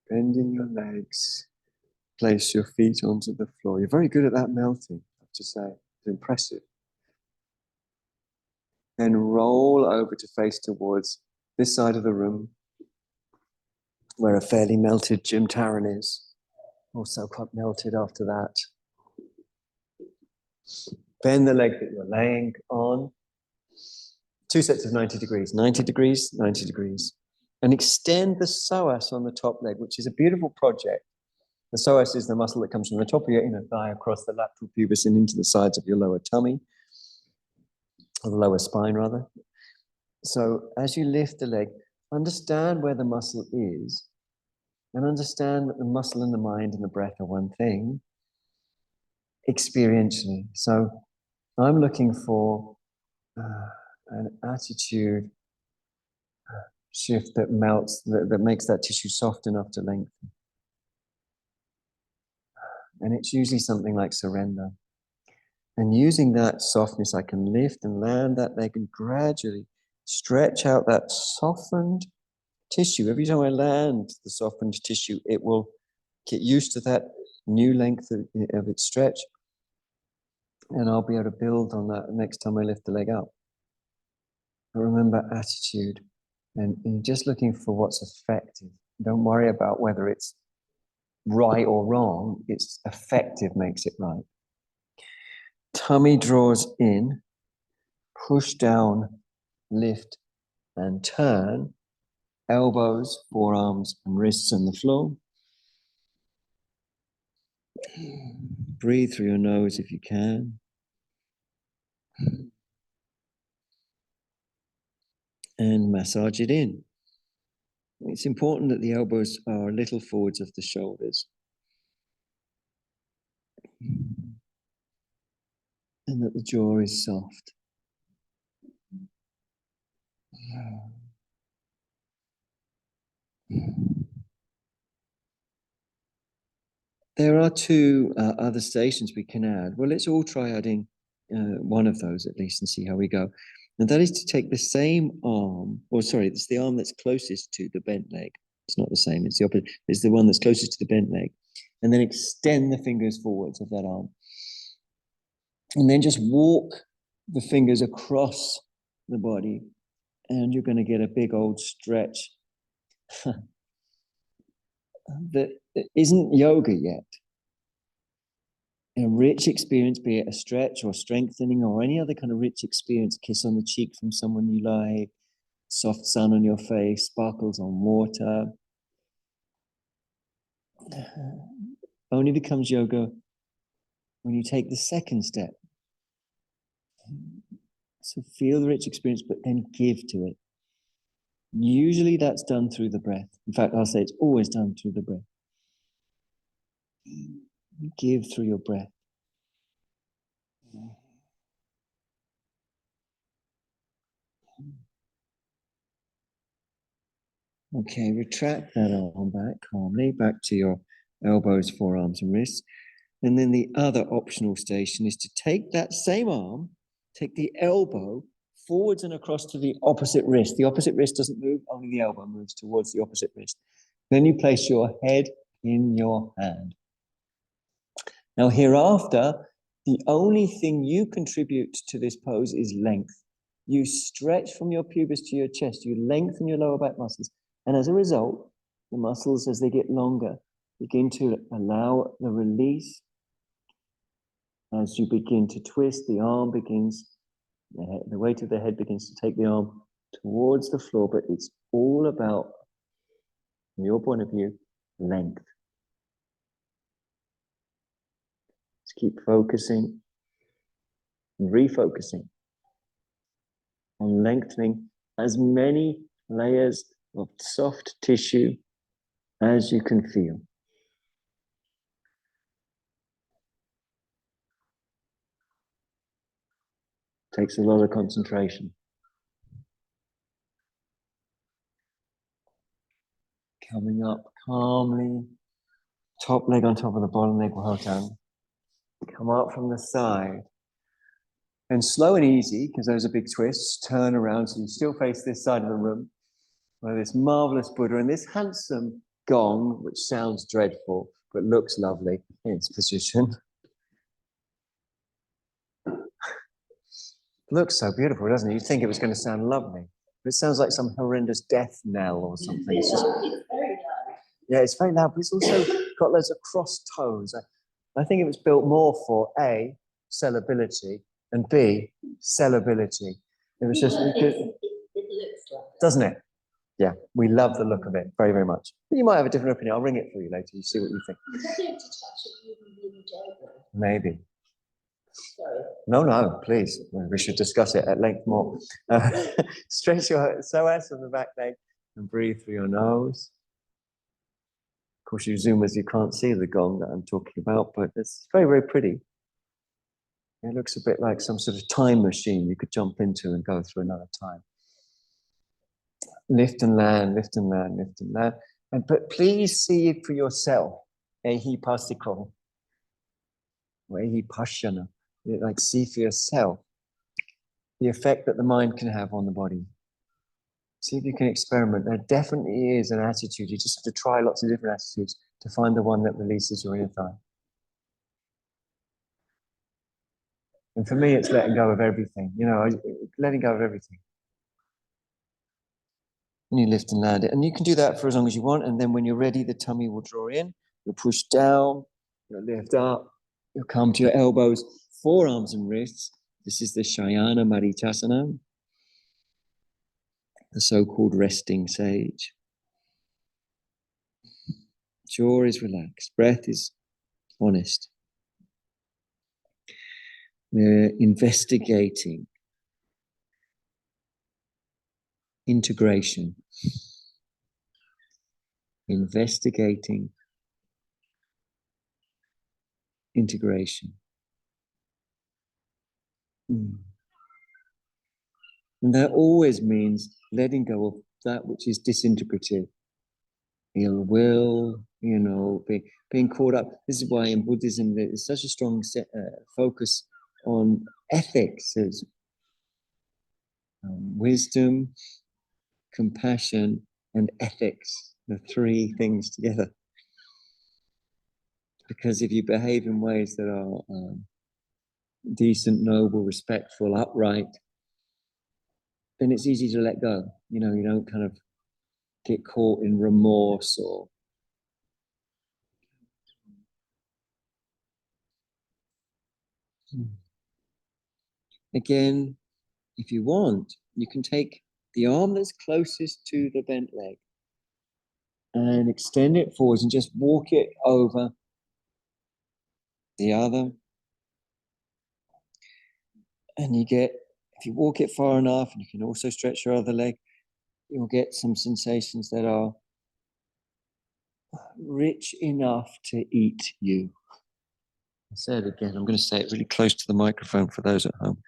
Bending your legs. Place your feet onto the floor. You're very good at that melting, I have to say. It's impressive. Then roll over to face towards this side of the room, where a fairly melted Jim Taran is. Also quite melted after that. Bend the leg that you're laying on. 2 sets of 90 degrees. 90 degrees, 90 degrees. And extend the psoas on the top leg, which is a beautiful project. The psoas is the muscle that comes from the top of your inner thigh across the lateral pubis and into the sides of your lower tummy, or the lower spine rather. So as you lift the leg, understand where the muscle is, and understand that the muscle and the mind and the breath are one thing, experientially. So I'm looking for an attitude shift that melts, that makes that tissue soft enough to lengthen. And it's usually something like surrender. And using that softness, I can lift and land that leg and gradually stretch out that softened tissue. Every time I land the softened tissue, it will get used to that new length of its stretch. And I'll be able to build on that next time I lift the leg up. But remember attitude. And you're just looking for what's effective. Don't worry about whether it's right or wrong. It's effective makes it right. Tummy draws in, push down, lift, and turn. Elbows, forearms, and wrists on the floor. Breathe through your nose if you can. And massage it in. It's important that the elbows are a little forwards of the shoulders. And that the jaw is soft. There are two other stations we can add. Well, let's all try adding one of those at least and see how we go. And that is to take the same arm, or sorry, it's the arm that's closest to the bent leg. It's not the same, it's the opposite. It's the one that's closest to the bent leg. And then extend the fingers forwards of that arm. And then just walk the fingers across the body. And you're going to get a big old stretch that isn't yoga yet. A rich experience, be it a stretch or strengthening or any other kind of rich experience, kiss on the cheek from someone you like, soft sun on your face, sparkles on water, only becomes yoga when you take the second step. So feel the rich experience, but then give to it. Usually that's done through the breath. In fact, I'll say it's always done through the breath. Give through your breath. Okay, retract that arm back calmly, back to your elbows, forearms, and wrists. And then the other optional station is to take that same arm, take the elbow forwards and across to the opposite wrist. The opposite wrist doesn't move, only the elbow moves towards the opposite wrist. Then you place your head in your hand. Now hereafter, the only thing you contribute to this pose is length. You stretch from your pubis to your chest, you lengthen your lower back muscles. And as a result, the muscles, as they get longer, begin to allow the release. As you begin to twist, the arm begins, the weight of the head begins to take the arm towards the floor, but it's all about, from your point of view, length. Just keep focusing and refocusing on lengthening as many layers of soft tissue as you can feel. Takes a lot of concentration. Coming up calmly, top leg on top of the bottom leg, well done. Come up from the side. And slow and easy, because those are big twists, turn around so you still face this side of the room, where this marvelous Buddha and this handsome gong, which sounds dreadful, but looks lovely in its position. Looks so beautiful, doesn't it? You'd think it was going to sound lovely. But it sounds like some horrendous death knell or something. It's just, yeah, it's very loud, but it's also got loads of crossed tones. I think it was built more for A, sellability, and B, sellability. It was just, it looks like, doesn't it? Yeah, we love the look of it very, very much. But you might have a different opinion. I'll ring it for you later. You see what you think. you don't have to touch it really gently. Maybe. Sorry. No, please. We should discuss it at length more. Stretch your psoas from the back leg and breathe through your nose. Of course, you zoom as you can't see the gong that I'm talking about, but it's very, very pretty. It looks a bit like some sort of time machine you could jump into and go through another time. Lift and land, lift and land, lift and land. But please see it for yourself. Ehipassiko. Or ehipashyana. Like see for yourself the effect that the mind can have on the body. See if you can experiment. There definitely is an attitude. You just have to try lots of different attitudes to find the one that releases your inner thigh. And for me, it's letting go of everything. You know, letting go of everything. And you lift and land it. And you can do that for as long as you want. And then when you're ready, the tummy will draw in. You'll push down. You'll lift up. You'll come to your elbows, forearms and wrists. This is the Shayana Maritasana, the so-called resting sage. Jaw is relaxed. Breath is honest. We're investigating integration. Investigating integration. And that always means letting go of that which is disintegrative. Ill will, you know, being caught up. This is why in Buddhism there's such a strong focus on ethics. There's wisdom, compassion, and ethics, the three things together. Because if you behave in ways that are decent, noble, respectful, upright, then it's easy to let go. You know, you don't kind of get caught in remorse or again, if you want, you can take the arm that's closest to the bent leg and extend it forwards and just walk it over the other. And you get, if you walk it far enough, and you can also stretch your other leg, you'll get some sensations that are rich enough to eat you. I say it again, I'm going to say it really close to the microphone for those at home.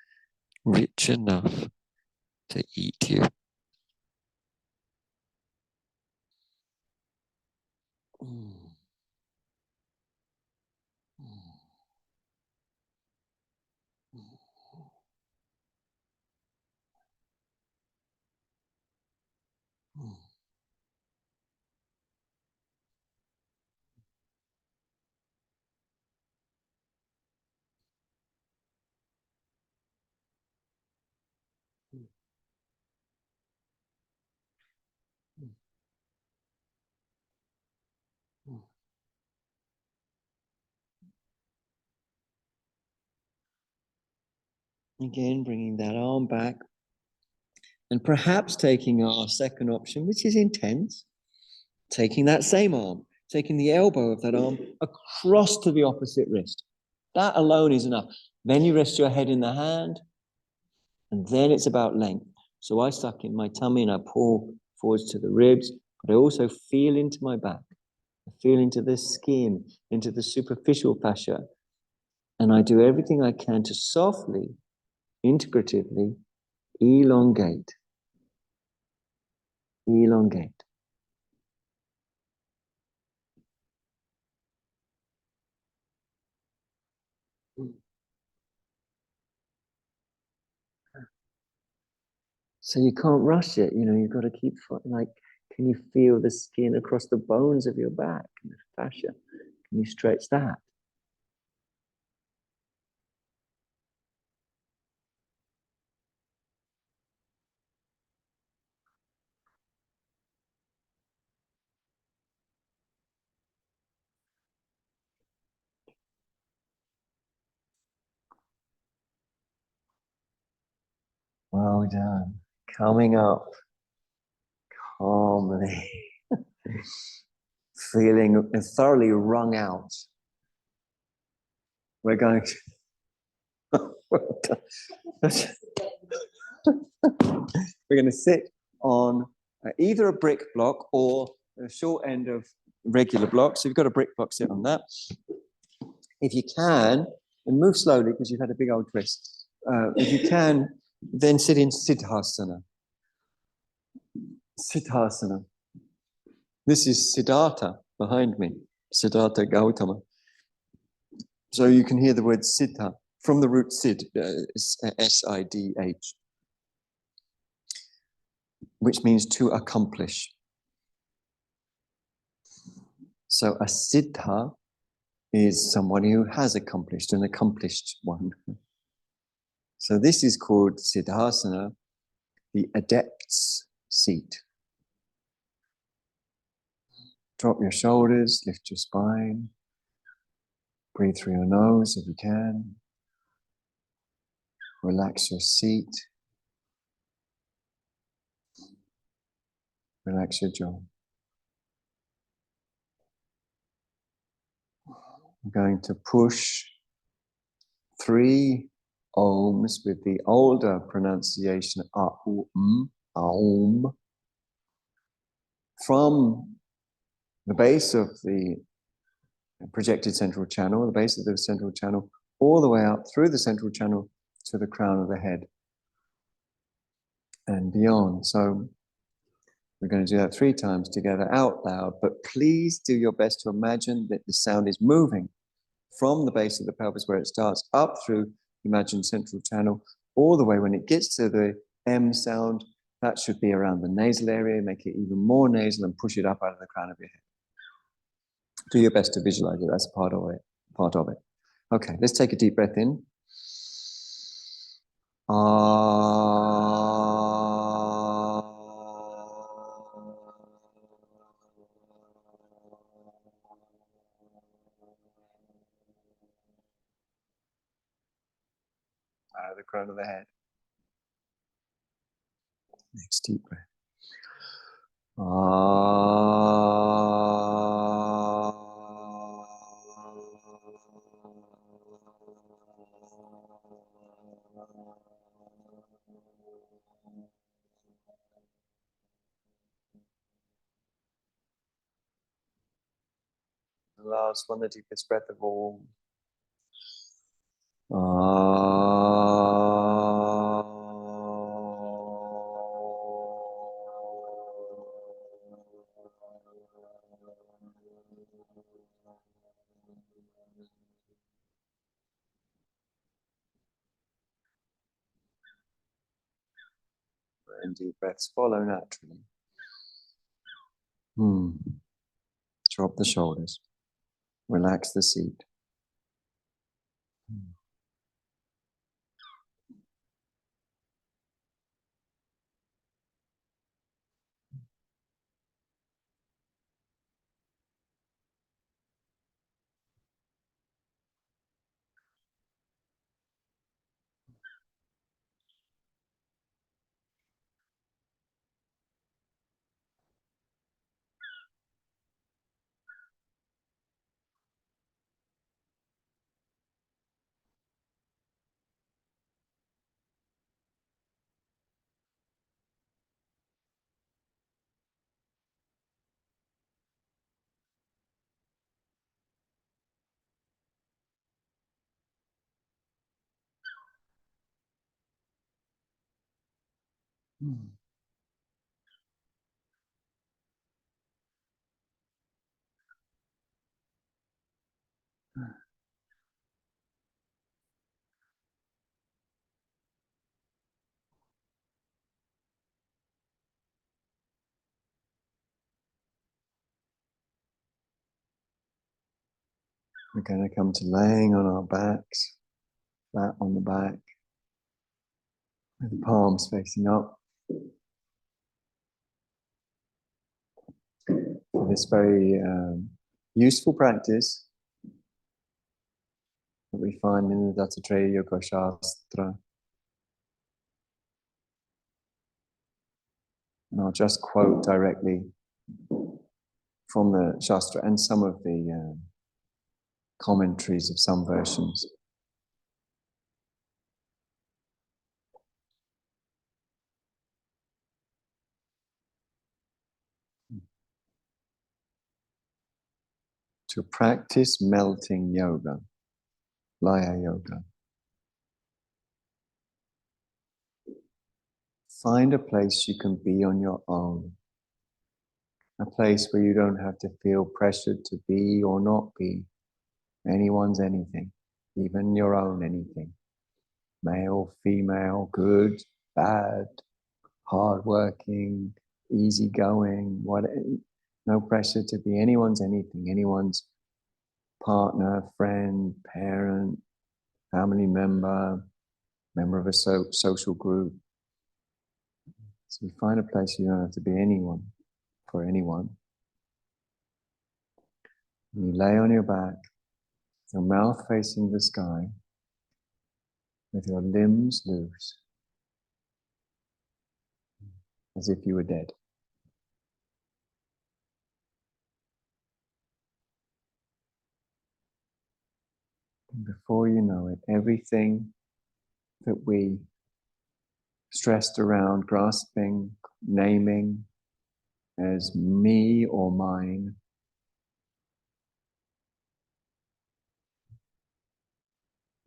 Rich enough to eat you. Again, bringing that arm back and perhaps taking our second option, which is intense, taking that same arm, taking the elbow of that arm across to the opposite wrist. That alone is enough. Then you rest your head in the hand, and then it's about length. So I suck in my tummy and I pull forwards to the ribs, but I also feel into my back. I feel into the skin, into the superficial fascia. And I do everything I can to softly, integratively elongate. Elongate. So you can't rush it, you've got to keep, can you feel the skin across the bones of your back and the fascia? Can you stretch that? Well done. Coming up calmly, feeling thoroughly wrung out. We're going to, we're going to sit on either a brick block or a short end of regular block. So you've got a brick block, sit on that. If you can, and move slowly because you've had a big old twist. If you can, then sit in Siddhasana. Siddhasana. This is Siddhartha behind me, Siddhartha Gautama. So you can hear the word Siddha from the root Sid, S-I-D-H, which means to accomplish. So a Siddha is someone who has accomplished, an accomplished one. So this is called Siddhasana, the adept's seat. Drop your shoulders, lift your spine. Breathe through your nose if you can. Relax your seat. Relax your jaw. I'm going to push 3 ohms with the older pronunciation aum, from the base of the projected central channel, the base of the central channel, all the way up through the central channel to the crown of the head and beyond. So we're going to do that 3 times together out loud, but please do your best to imagine that the sound is moving from the base of the pelvis where it starts up through the imagined central channel, all the way when it gets to the M sound, that should be around the nasal area, make it even more nasal and push it up out of the crown of your head. Do your best to visualize it, that's part of it. Okay, let's take a deep breath in. Out of the crown of the head. Next deep breath. The last one, the deepest breath of all. And deep breaths follow naturally. Drop the shoulders. Relax the seat. We're going to come to laying on our backs, flat on the back, with the palms facing up. For this very useful practice that we find in the Dattatreya Yoga Shastra. And I'll just quote directly from the Shastra and some of the commentaries of some versions. To practice melting yoga, Laya Yoga. Find a place you can be on your own. A place where you don't have to feel pressured to be or not be anyone's anything, even your own anything. Male, female, good, bad, hardworking, easygoing, no pressure to be anyone's anything, anyone's partner, friend, parent, family member of a social group. So you find a place you don't have to be anyone for anyone. And you lay on your back, your mouth facing the sky, with your limbs loose, as if you were dead. And before you know it, everything that we stressed around, grasping, naming as me or mine,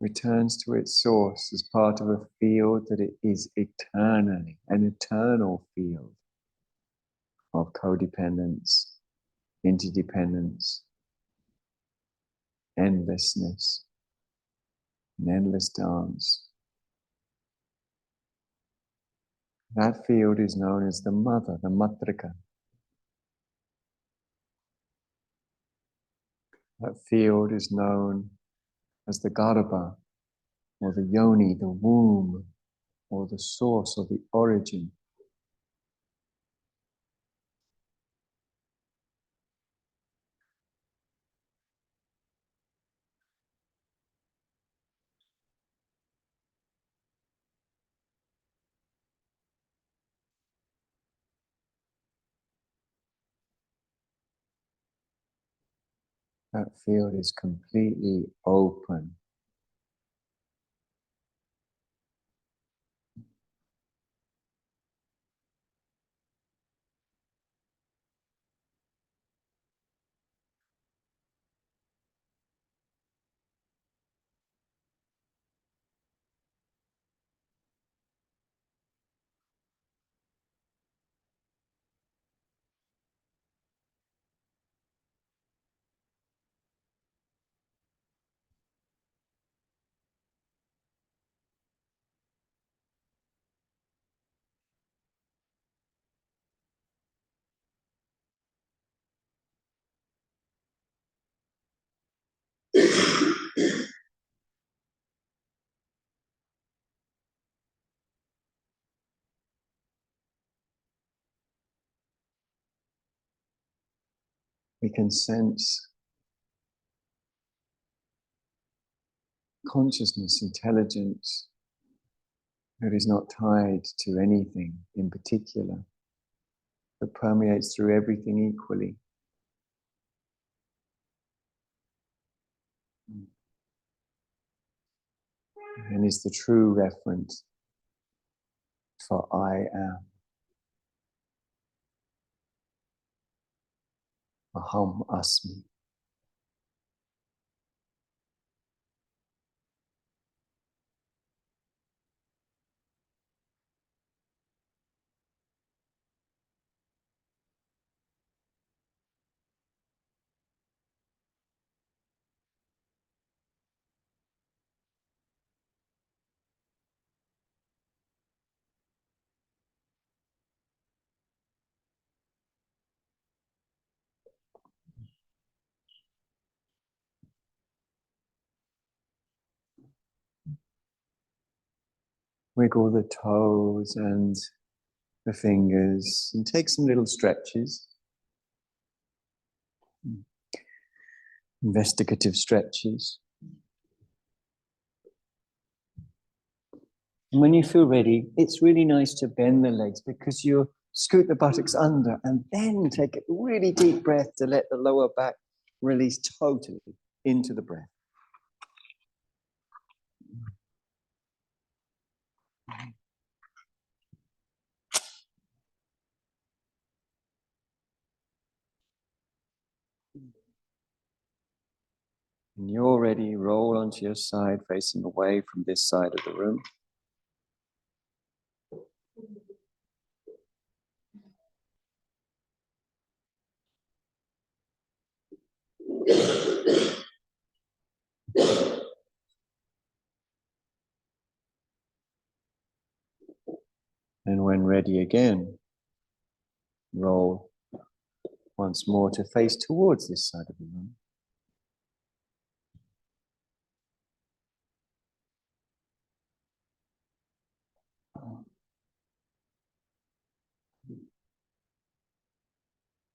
returns to its source as part of a field that it is eternally, an eternal field of codependence, interdependence, endlessness, an endless dance. That field is known as the mother, the matrika. That field is known as the garbha, or the yoni, the womb, or the source, or the origin. That field is completely open. We can sense consciousness, intelligence that is not tied to anything in particular, that permeates through everything equally. And is the true reference for I am. Aham asmi. Wiggle the toes and the fingers and take some little stretches. Investigative stretches. And when you feel ready, it's really nice to bend the legs because you scoot the buttocks under and then take a really deep breath to let the lower back release totally into the breath. When you're ready, roll onto your side, facing away from this side of the room. And when ready again, roll once more to face towards this side of the room.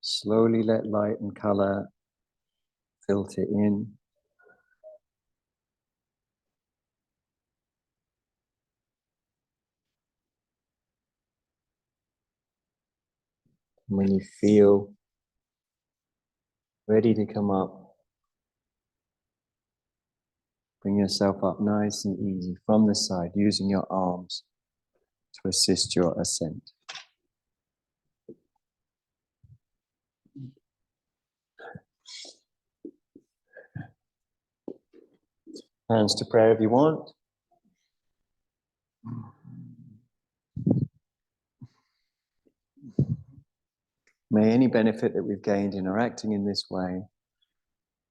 Slowly let light and color filter in. When you feel ready to come up, bring yourself up nice and easy from the side, using your arms to assist your ascent. Hands to prayer if you want. May any benefit that we've gained interacting in this way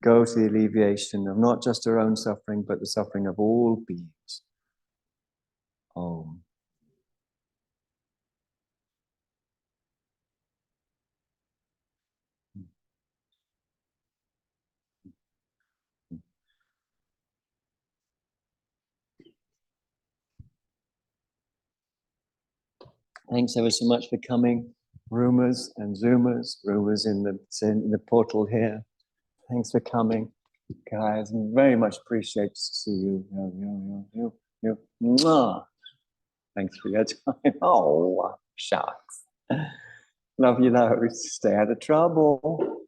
go to the alleviation of not just our own suffering, but the suffering of all beings. Om. Thanks ever so much for coming, Roomers and Zoomers, Roomers in the portal here. Thanks for coming, guys. Very much appreciate to see you. Mwah. Thanks for your time. Oh, shucks. Love you loads. Stay out of trouble.